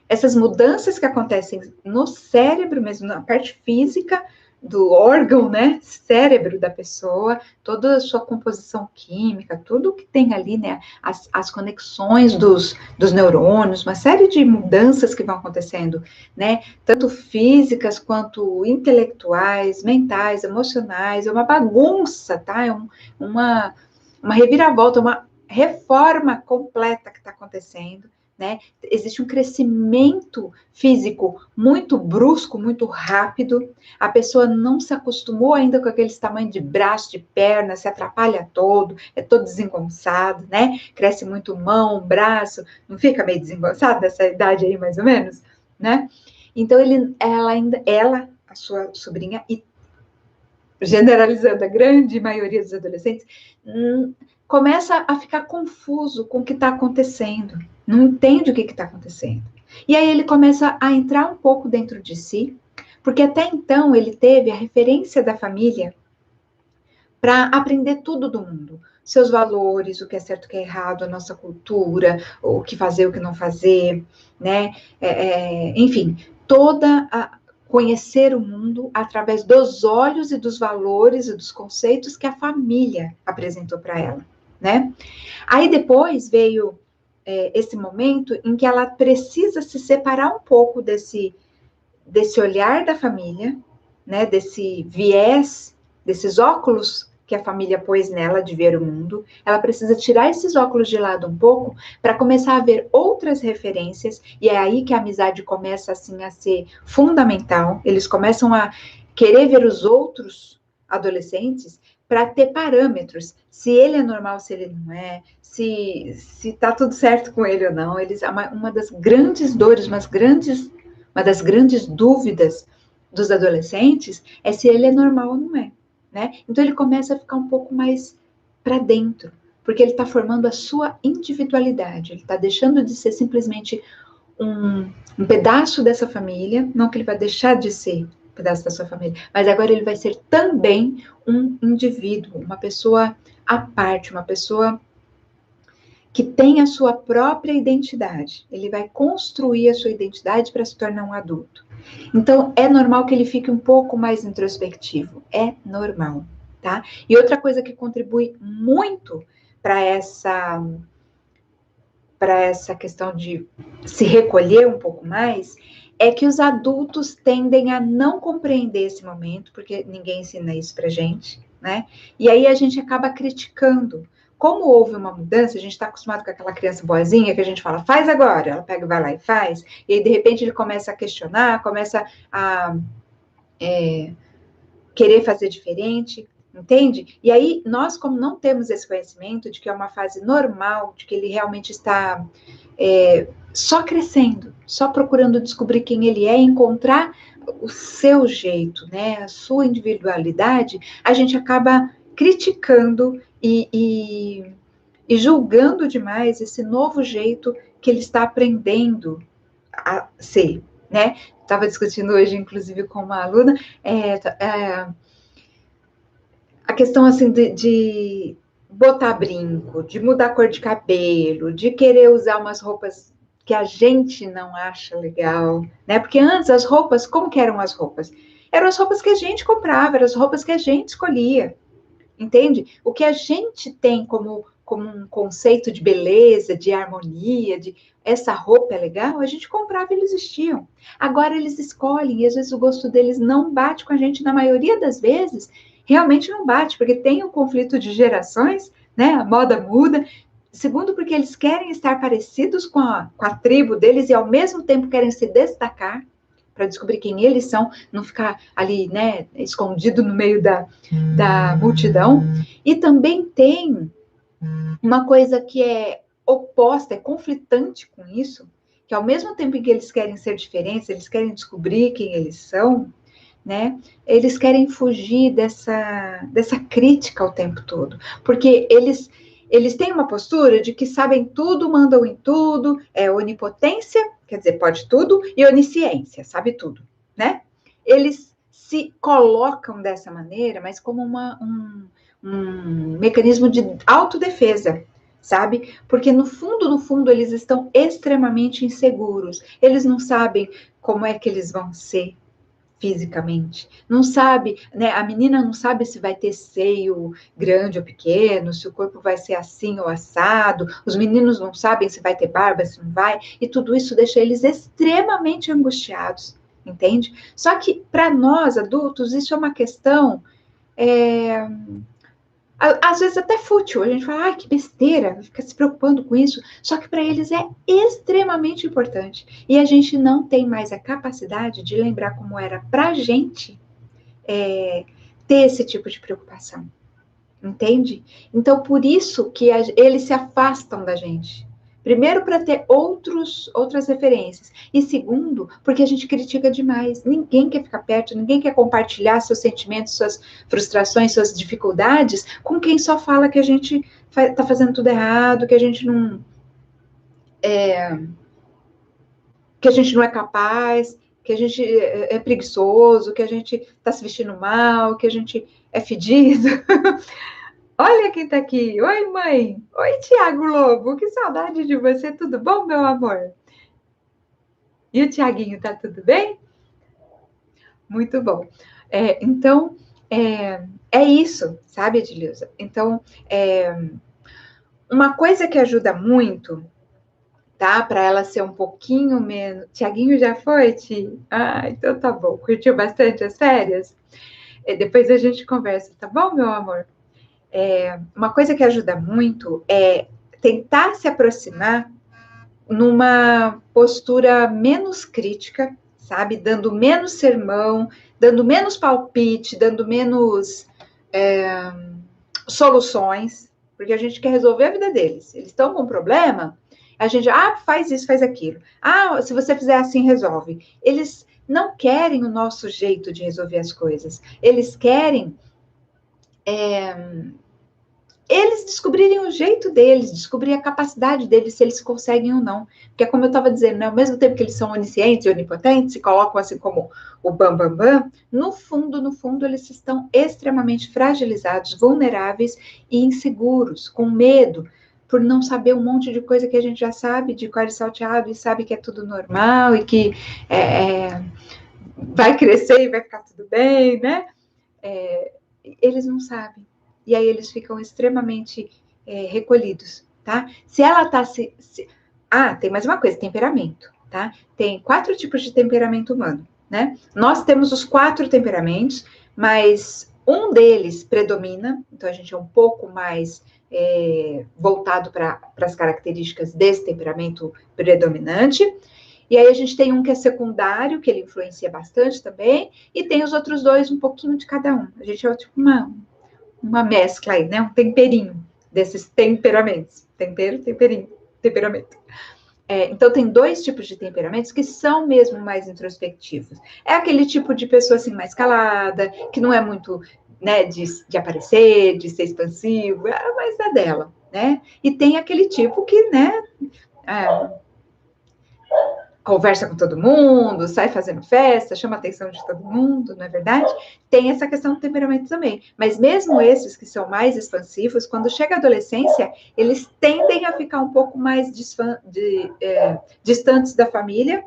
Speaker 1: essas mudanças que acontecem no cérebro mesmo, na parte física do órgão, né, cérebro da pessoa, toda a sua composição química, tudo que tem ali, né, as conexões dos neurônios, uma série de mudanças que vão acontecendo, né, tanto físicas quanto intelectuais, mentais, emocionais, é uma bagunça, tá, uma reviravolta, uma reforma completa que está acontecendo, né? Existe um crescimento físico muito brusco, muito rápido. A pessoa não se acostumou ainda com aqueles tamanhos de braço, de perna, se atrapalha todo, é todo desengonçado, né? Cresce muito mão, braço, não fica meio desengonçado nessa idade aí, mais ou menos, né? Então, ela, a sua sobrinha, e generalizando a grande maioria dos adolescentes, começa a ficar confuso com o que está acontecendo, não entende o que está acontecendo. E aí ele começa a entrar um pouco dentro de si, porque até então ele teve a referência da família para aprender tudo do mundo. Seus valores, o que é certo, o que é errado, a nossa cultura, o que fazer, o que não fazer, né? Enfim, conhecer o mundo através dos olhos e dos valores e dos conceitos que a família apresentou para ela, né? Aí depois veio esse momento em que ela precisa se separar um pouco desse olhar da família, né? Desse viés, desses óculos que a família pôs nela de ver o mundo. Ela precisa tirar esses óculos de lado um pouco para começar a ver outras referências, e é aí que a amizade começa assim a ser fundamental. Eles começam a querer ver os outros adolescentes para ter parâmetros, se ele é normal, se ele não é, se tá tudo certo com ele ou não. Uma das grandes dores, uma das grandes dúvidas dos adolescentes é se ele é normal ou não é, né? Então ele começa a ficar um pouco mais para dentro, porque ele está formando a sua individualidade, ele está deixando de ser simplesmente um pedaço dessa família, não que ele vai deixar de ser um pedaço da sua família, mas agora ele vai ser também um indivíduo, uma pessoa à parte, uma pessoa que tem a sua própria identidade. Ele vai construir a sua identidade para se tornar um adulto. Então, é normal que ele fique um pouco mais introspectivo. É normal, tá? E outra coisa que contribui muito para essa questão de se recolher um pouco mais, é que os adultos tendem a não compreender esse momento, porque ninguém ensina isso pra gente, né? E aí a gente acaba criticando. Como houve uma mudança, a gente está acostumado com aquela criança boazinha que a gente fala, faz agora, ela pega, vai lá e faz, e aí de repente ele começa a questionar, começa a querer fazer diferente, entende? E aí nós, como não temos esse conhecimento de que é uma fase normal, de que ele realmente está só crescendo, só procurando descobrir quem ele é, encontrar o seu jeito, né, a sua individualidade, a gente acaba criticando e julgando demais esse novo jeito que ele está aprendendo a ser, né? Estava discutindo hoje, inclusive, com uma aluna, a questão assim de botar brinco, de mudar a cor de cabelo, de querer usar umas roupas que a gente não acha legal, né? Porque antes as roupas, como que eram as roupas? Eram as roupas que a gente comprava, eram as roupas que a gente escolhia, entende? O que a gente tem como um conceito de beleza, de harmonia, de essa roupa é legal, a gente comprava e eles vestiam. Agora eles escolhem, e às vezes o gosto deles não bate com a gente, na maioria das vezes, realmente não bate, porque tem um conflito de gerações, né? A moda muda. Segundo, porque eles querem estar parecidos com a tribo deles e ao mesmo tempo querem se destacar para descobrir quem eles são, não ficar ali, né, escondido no meio da multidão. E também tem uma coisa que é oposta, é conflitante com isso, que ao mesmo tempo em que eles querem ser diferentes, eles querem descobrir quem eles são, né? Eles querem fugir dessa crítica o tempo todo, porque eles têm uma postura de que sabem tudo, mandam em tudo, é onipotência, quer dizer, pode tudo, e onisciência, sabe tudo, né? Eles se colocam dessa maneira, mas como um mecanismo de autodefesa, sabe? Porque no fundo, eles estão extremamente inseguros. Eles não sabem como é que eles vão ser fisicamente. Não sabe, né? A menina não sabe se vai ter seio grande ou pequeno, se o corpo vai ser assim ou assado. Os meninos não sabem se vai ter barba, se não vai. E tudo isso deixa eles extremamente angustiados, entende? Só que para nós adultos isso é uma questão às vezes até fútil, a gente fala, ai, que besteira, fica se preocupando com isso, só que para eles é extremamente importante. E a gente não tem mais a capacidade de lembrar como era para a gente ter esse tipo de preocupação, entende? Então, por isso que eles se afastam da gente. Primeiro, para ter outras referências. E segundo, porque a gente critica demais. Ninguém quer ficar perto, ninguém quer compartilhar seus sentimentos, suas frustrações, suas dificuldades com quem só fala que a gente está fazendo tudo errado, que a gente não é capaz, que a gente é preguiçoso, que a gente está se vestindo mal, que a gente é fedido. Olha quem tá aqui. Oi, mãe. Oi, Tiago Lobo. Que saudade de você. Tudo bom, meu amor? E o Tiaguinho, tá tudo bem? Muito bom. Então, é isso, sabe, Edileuza? Então, uma coisa que ajuda muito, tá? Para ela ser um pouquinho menos... Tiaguinho já foi, Ti? Ah, então tá bom. Curtiu bastante as férias? Depois a gente conversa, tá bom, meu amor? Uma coisa que ajuda muito é tentar se aproximar numa postura menos crítica, sabe? Dando menos sermão, dando menos palpite, dando menos soluções, porque a gente quer resolver a vida deles. Eles estão com um problema, a gente, faz isso, faz aquilo. Se você fizer assim, resolve. Eles não querem o nosso jeito de resolver as coisas. Eles querem eles descobrirem o jeito deles, descobrir a capacidade deles, se eles conseguem ou não. Porque, como eu estava dizendo, né, ao mesmo tempo que eles são oniscientes e onipotentes, se colocam assim como o bam, bam, no fundo, eles estão extremamente fragilizados, vulneráveis e inseguros, com medo, por não saber um monte de coisa que a gente já sabe, de cor e salteado, e sabe que é tudo normal, e que vai crescer e vai ficar tudo bem, né? Eles não sabem. E aí eles ficam extremamente recolhidos, tá? Se ela tá tem mais uma coisa, temperamento, tá? Tem 4 tipos de temperamento humano, né? Nós temos os 4 temperamentos, mas um deles predomina, então a gente é um pouco mais voltado para as características desse temperamento predominante. E aí a gente tem um que é secundário, que ele influencia bastante também, e tem os outros 2, um pouquinho de cada um. A gente é tipo uma mescla aí, né? Um temperinho desses temperamentos. Tempero, temperinho, temperamento. Então, tem 2 tipos de temperamentos que são mesmo mais introspectivos. É aquele tipo de pessoa, assim, mais calada, que não é muito, né, de aparecer, de ser expansivo, é mais da dela, né? E tem aquele tipo que, né, conversa com todo mundo, sai fazendo festa, chama a atenção de todo mundo, não é verdade? Tem essa questão do temperamento também. Mas mesmo esses que são mais expansivos, quando chega a adolescência, eles tendem a ficar um pouco mais distantes da família,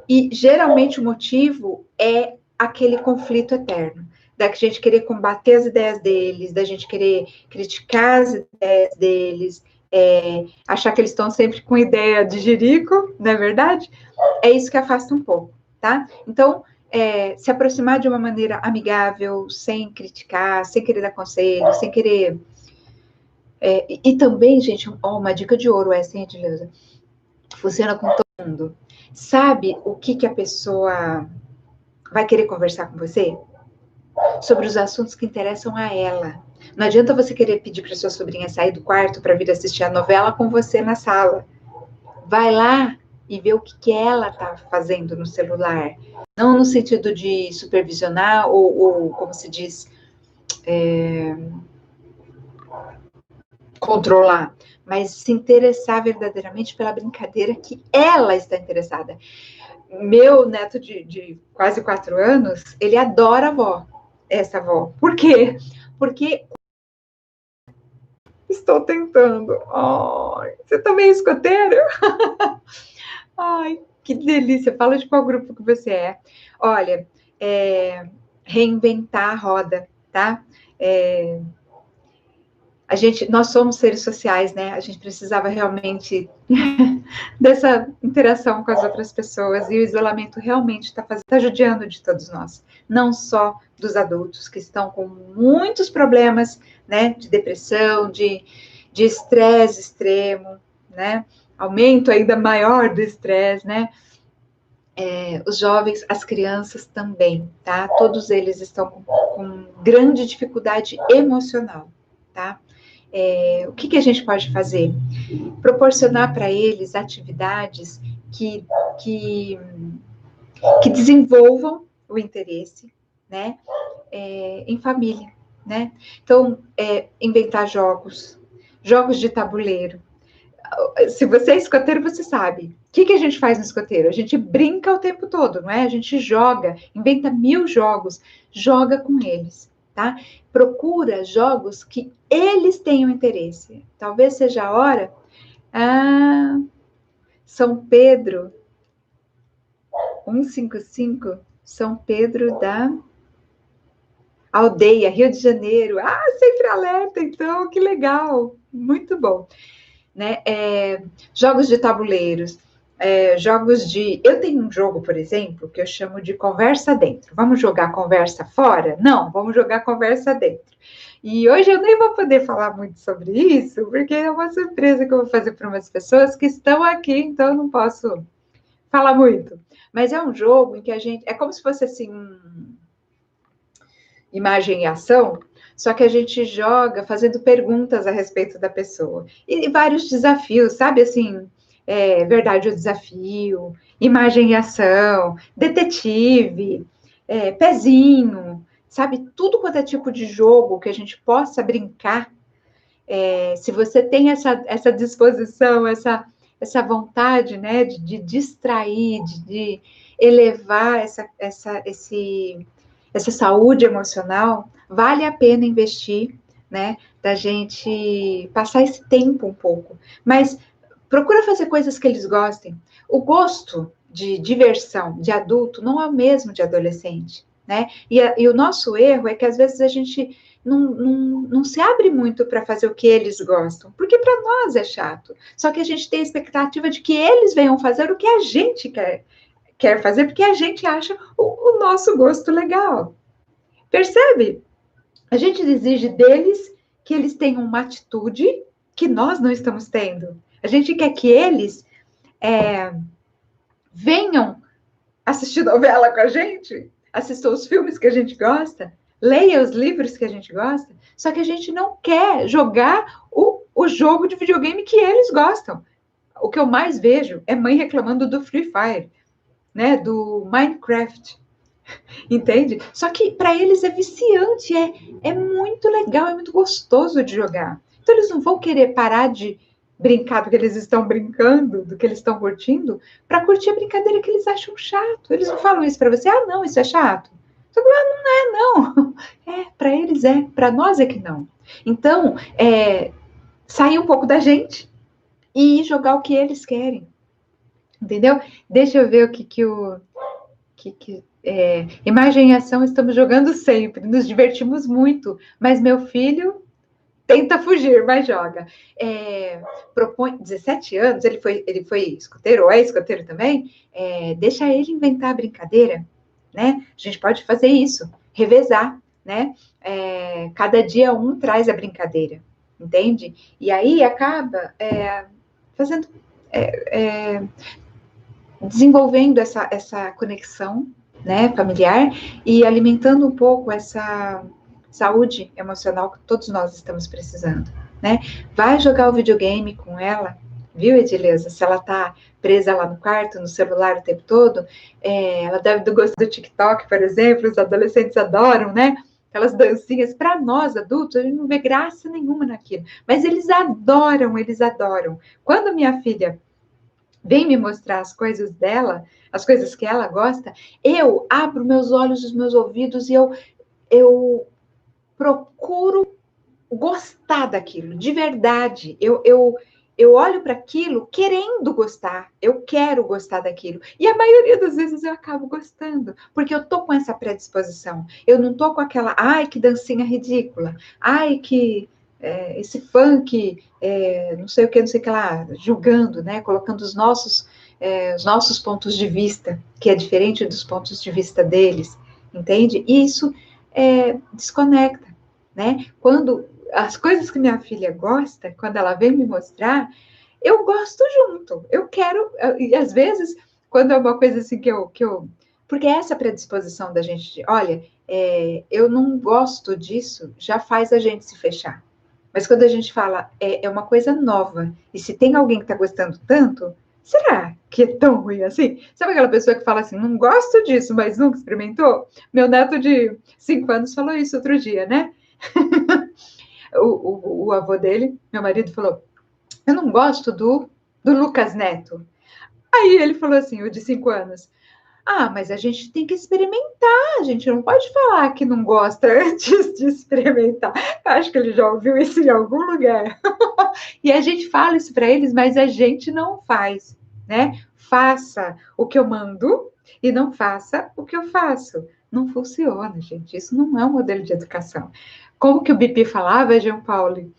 Speaker 1: e geralmente o motivo é aquele conflito eterno, da gente querer combater as ideias deles, da gente querer criticar as ideias deles, achar que eles estão sempre com ideia de jirico, não é verdade? É isso que afasta um pouco, tá? Então, se aproximar de uma maneira amigável, sem criticar, sem querer dar conselho, sem querer... e também, gente, uma dica de ouro essa, hein, Edileuza? Funciona com todo mundo. Sabe o que a pessoa vai querer conversar com você? Sobre os assuntos que interessam a ela. Não adianta você querer pedir para sua sobrinha sair do quarto para vir assistir a novela com você na sala. Vai lá e vê o que ela está fazendo no celular. Não no sentido de supervisionar ou como se diz, controlar, mas se interessar verdadeiramente pela brincadeira que ela está interessada. Meu neto de quase 4 anos, ele adora a avó, essa avó. Por quê? Porque estou tentando. Ai, você também é escoteiro? Ai, que delícia. Fala de qual grupo que você é. Olha, reinventar a roda, tá? Nós somos seres sociais, né? A gente precisava realmente dessa interação com as outras pessoas, e o isolamento realmente está judiando de todos nós, não só dos adultos que estão com muitos problemas, né? De depressão, de estresse extremo, né? Aumento ainda maior do estresse, né? Os jovens, as crianças também, tá? Todos eles estão com grande dificuldade emocional, tá? O que a gente pode fazer? Proporcionar para eles atividades que desenvolvam o interesse, né? Em família, né? Então, inventar jogos de tabuleiro. Se você é escoteiro, você sabe. O que a gente faz no escoteiro? A gente brinca o tempo todo, não é? A gente joga, inventa 1000 jogos, joga com eles, tá? Procura jogos que eles tenham interesse. Talvez seja a hora. São Pedro 155, São Pedro da Aldeia, Rio de Janeiro. Sempre alerta, então, que legal, muito bom. Né? Jogos de tabuleiros, Eu tenho um jogo, por exemplo, que eu chamo de conversa dentro. Vamos jogar conversa fora? Não, vamos jogar conversa dentro. E hoje eu nem vou poder falar muito sobre isso, porque é uma surpresa que eu vou fazer para umas pessoas que estão aqui, então eu não posso falar muito. Mas é um jogo em que a gente... É como se fosse assim, imagem e ação, só que a gente joga fazendo perguntas a respeito da pessoa. E vários desafios, sabe? Assim, verdade ou desafio, imagem e ação, detetive, pezinho, sabe? Tudo quanto é tipo de jogo que a gente possa brincar. Se você tem essa disposição, essa vontade, né, de distrair, de elevar essa saúde emocional, vale a pena investir, né, da gente passar esse tempo um pouco. Mas procura fazer coisas que eles gostem. O gosto de diversão de adulto não é o mesmo de adolescente, né? E o nosso erro é que às vezes a gente não se abre muito para fazer o que eles gostam, porque para nós é chato. Só que a gente tem a expectativa de que eles venham fazer o que a gente quer fazer, porque a gente acha o nosso gosto legal. Percebe? A gente exige deles que eles tenham uma atitude que nós não estamos tendo. A gente quer que eles venham assistir novela com a gente, assistam os filmes que a gente gosta, leia os livros que a gente gosta, só que a gente não quer jogar o jogo de videogame que eles gostam. O que eu mais vejo é mãe reclamando do Free Fire, né, do Minecraft, entende? Só que para eles é viciante, é muito legal, é muito gostoso de jogar. Então eles não vão querer parar de brincar do que eles estão brincando, do que eles estão curtindo, para curtir a brincadeira que eles acham chato. Eles não falam isso para você, ah, não, isso é chato. Você fala, ah, não é, não. É, para eles é, para nós é que não. Então, sair um pouco da gente e jogar o que eles querem. Entendeu? Deixa eu ver o imagem e ação estamos jogando sempre, nos divertimos muito, mas meu filho tenta fugir, mas joga. Propõe 17 anos, ele foi escoteiro, ou é escoteiro também, deixa ele inventar a brincadeira, né? A gente pode fazer isso, revezar, né? Cada dia um traz a brincadeira, entende? E aí acaba fazendo, desenvolvendo essa conexão, né, familiar e alimentando um pouco essa saúde emocional que todos nós estamos precisando, né? Vai jogar o videogame com ela, viu, Edileuza? Se ela tá presa lá no quarto, no celular o tempo todo, ela deve gostar do TikTok, por exemplo, os adolescentes adoram, né? Aquelas dancinhas, para nós adultos, a gente não vê graça nenhuma naquilo, mas eles adoram, eles adoram. Quando minha filha vem me mostrar as coisas dela, as coisas que ela gosta, eu abro meus olhos, os meus ouvidos e eu procuro gostar daquilo, de verdade. Eu olho para aquilo querendo gostar, eu quero gostar daquilo. E a maioria das vezes eu acabo gostando, porque eu tô com essa predisposição. Eu não tô com aquela, ai, que dancinha ridícula, ai, que esse funk, não sei o que, não sei o que lá, julgando, né? Colocando os nossos pontos de vista, que é diferente dos pontos de vista deles, entende? E isso desconecta, né? Quando as coisas que minha filha gosta, quando ela vem me mostrar, eu gosto junto, eu quero, e às vezes, quando é uma coisa assim que eu porque essa predisposição da gente, olha, eu não gosto disso, já faz a gente se fechar. Mas quando a gente fala, é uma coisa nova, e se tem alguém que está gostando tanto, será que é tão ruim assim? Sabe aquela pessoa que fala assim, não gosto disso, mas nunca experimentou? Meu neto de 5 anos falou isso outro dia, né? O avô dele, meu marido, falou, eu não gosto do Lucas Neto. Aí ele falou assim, o de 5 anos, ah, mas a gente tem que experimentar, a gente não pode falar que não gosta antes de experimentar. Eu acho que ele já ouviu isso em algum lugar. E a gente fala isso para eles, mas a gente não faz, né? Faça o que eu mando e não faça o que eu faço. Não funciona, gente. Isso não é um modelo de educação. Como que o Bipi falava, João Paulo,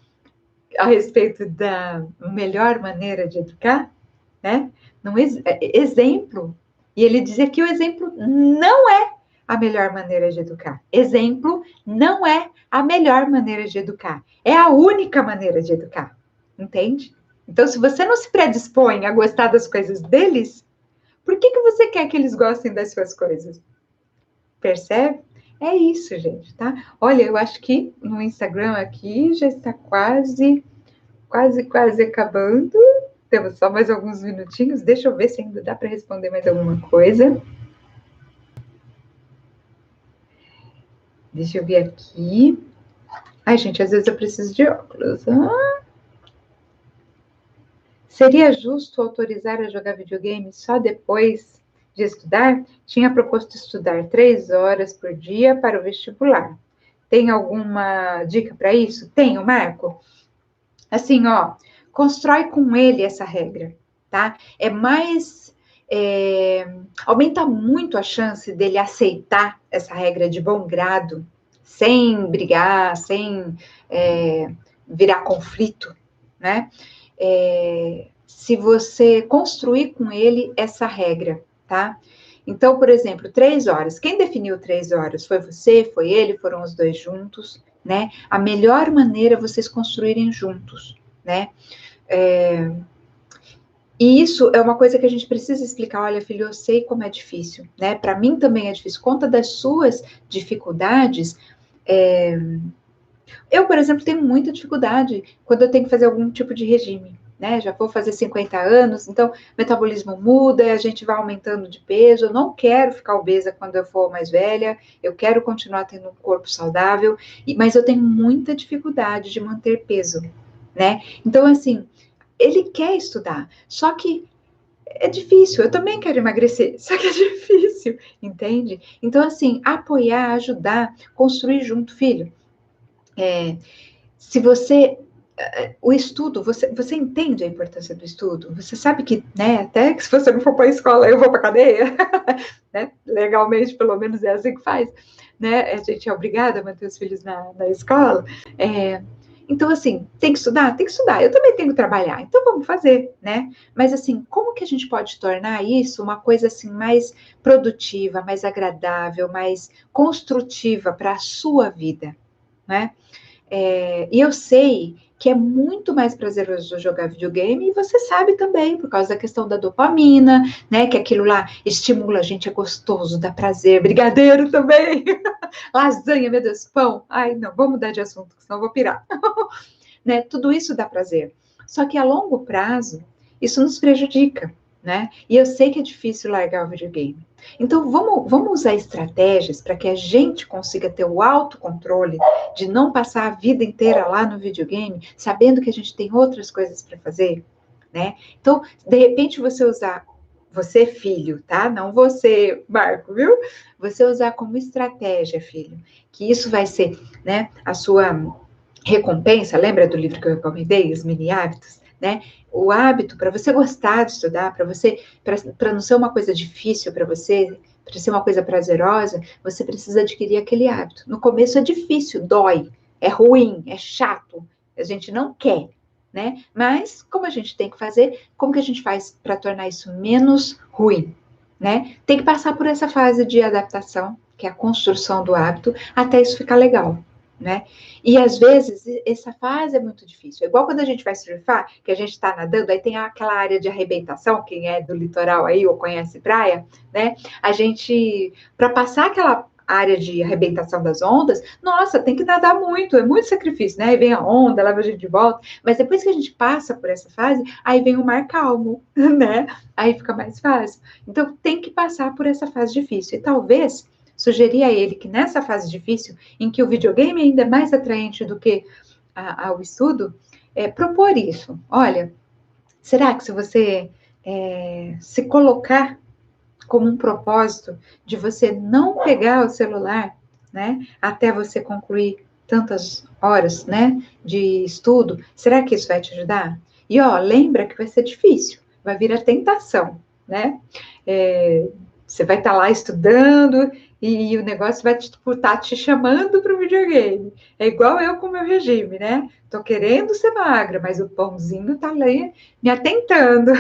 Speaker 1: a respeito da melhor maneira de educar, né? Não, exemplo. E ele dizia que o exemplo não é a melhor maneira de educar. Exemplo não é a melhor maneira de educar. É a única maneira de educar. Entende? Então, se você não se predispõe a gostar das coisas deles, por que você quer que eles gostem das suas coisas? Percebe? É isso, gente, tá? Olha, eu acho que no Instagram aqui já está quase acabando. Temos só mais alguns minutinhos. Deixa eu ver se ainda dá para responder mais alguma coisa. Deixa eu ver aqui. Ai, gente, às vezes eu preciso de óculos. Seria justo autorizar a jogar videogame só depois de estudar? Tinha proposto estudar 3 horas por dia para o vestibular. Tem alguma dica para isso? Tenho, Marco. Assim, ó, constrói com ele essa regra, tá? Aumenta muito a chance dele aceitar essa regra de bom grado, sem brigar, sem virar conflito, né? Se você construir com ele essa regra, tá? Então, por exemplo, 3 horas. Quem definiu 3 horas? Foi você, foi ele, foram os dois juntos, né? A melhor maneira é vocês construírem juntos, né? E isso é uma coisa que a gente precisa explicar. Olha, filho, eu sei como é difícil, né? Para mim também é difícil. Conta das suas dificuldades. Eu, por exemplo, tenho muita dificuldade quando eu tenho que fazer algum tipo de regime, né? Já vou fazer 50 anos, então o metabolismo muda, a gente vai aumentando de peso. Eu não quero ficar obesa quando eu for mais velha, eu quero continuar tendo um corpo saudável, mas eu tenho muita dificuldade de manter peso, né? Então, assim, ele quer estudar, só que é difícil. Eu também quero emagrecer, só que é difícil, entende? Então, assim, apoiar, ajudar, construir junto, filho. Se você o estudo, você entende a importância do estudo? Você sabe que, né, até que se você não for para a escola, eu vou para a cadeia, né? Legalmente, pelo menos é assim que faz, né? A gente é obrigada a manter os filhos na escola. Então, assim, tem que estudar? Tem que estudar. Eu também tenho que trabalhar, então vamos fazer, né? Mas, assim, como que a gente pode tornar isso uma coisa, assim, mais produtiva, mais agradável, mais construtiva para a sua vida, né? E eu sei que é muito mais prazeroso jogar videogame, e você sabe também, por causa da questão da dopamina, né? Que aquilo lá estimula a gente, é gostoso, dá prazer, brigadeiro também, lasanha, meu Deus, pão. Ai, não, vamos mudar de assunto, senão eu vou pirar. Né? Tudo isso dá prazer. Só que a longo prazo, isso nos prejudica, né? E eu sei que é difícil largar o videogame. Então, vamos usar estratégias para que a gente consiga ter o autocontrole de não passar a vida inteira lá no videogame, sabendo que a gente tem outras coisas para fazer, né? Então, de repente, você, filho, tá? Não você, Marco, viu? Você usar como estratégia, filho, que isso vai ser, né, a sua recompensa, lembra do livro que eu recomendei, Os Mini Hábitos, né? O hábito para você gostar de estudar, para não ser uma coisa difícil para você, para ser uma coisa prazerosa, você precisa adquirir aquele hábito. No começo é difícil, dói, é ruim, é chato, a gente não quer, né? Mas como a gente tem que fazer, como que a gente faz para tornar isso menos ruim, né? Tem que passar por essa fase de adaptação, que é a construção do hábito, até isso ficar legal, né? E às vezes essa fase é muito difícil. É igual quando a gente vai surfar, que a gente está nadando, aí tem aquela área de arrebentação, quem é do litoral aí ou conhece praia, né? A gente, para passar aquela área de arrebentação das ondas, nossa, tem que nadar muito, é muito sacrifício, né? Aí vem a onda, leva a gente de volta, mas depois que a gente passa por essa fase, aí vem o mar calmo, né? Aí fica mais fácil. Então tem que passar por essa fase difícil. E talvez sugerir a ele que nessa fase difícil, em que o videogame ainda é mais atraente do que ao estudo, propor isso. Olha, será que se você se colocar como um propósito de você não pegar o celular, né, até você concluir tantas horas, né, de estudo, será que isso vai te ajudar? E ó, lembra que vai ser difícil, vai vir a tentação, né? Você vai estar lá estudando e o negócio vai estar te chamando para o videogame. É igual eu com o meu regime, né? Tô querendo ser magra, mas o pãozinho tá ali me atentando,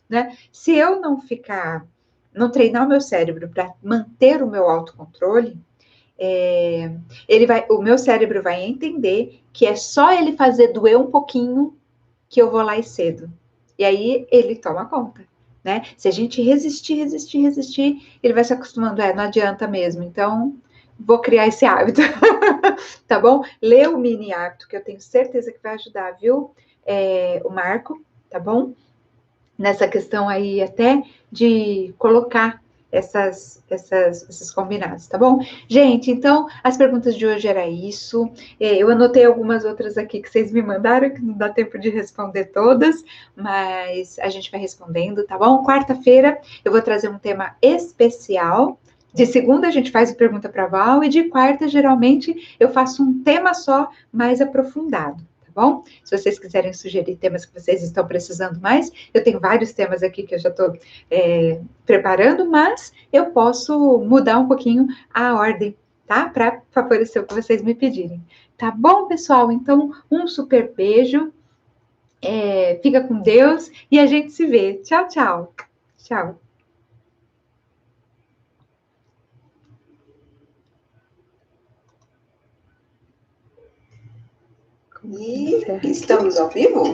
Speaker 1: né? Se eu não treinar o meu cérebro para manter o meu autocontrole, o meu cérebro vai entender que é só ele fazer doer um pouquinho que eu vou lá e cedo. E aí ele toma conta, né? Se a gente resistir, ele vai se acostumando, não adianta mesmo. Então, vou criar esse hábito, tá bom? Lê o mini hábito, que eu tenho certeza que vai ajudar, viu? O Marco, tá bom? Nessa questão aí até de colocar esses combinados, tá bom? Gente, então, as perguntas de hoje era isso. Eu anotei algumas outras aqui que vocês me mandaram, que não dá tempo de responder todas, mas a gente vai respondendo, tá bom? Quarta-feira eu vou trazer um tema especial. De segunda a gente faz o pergunta para Val e de quarta, geralmente, eu faço um tema só mais aprofundado. Bom? Se vocês quiserem sugerir temas que vocês estão precisando mais, eu tenho vários temas aqui que eu já estou preparando, mas eu posso mudar um pouquinho a ordem, tá? Para favorecer o que vocês me pedirem. Tá bom, pessoal? Então, um super beijo, fica com Deus e a gente se vê. Tchau, tchau. Tchau.
Speaker 2: E estamos ao vivo?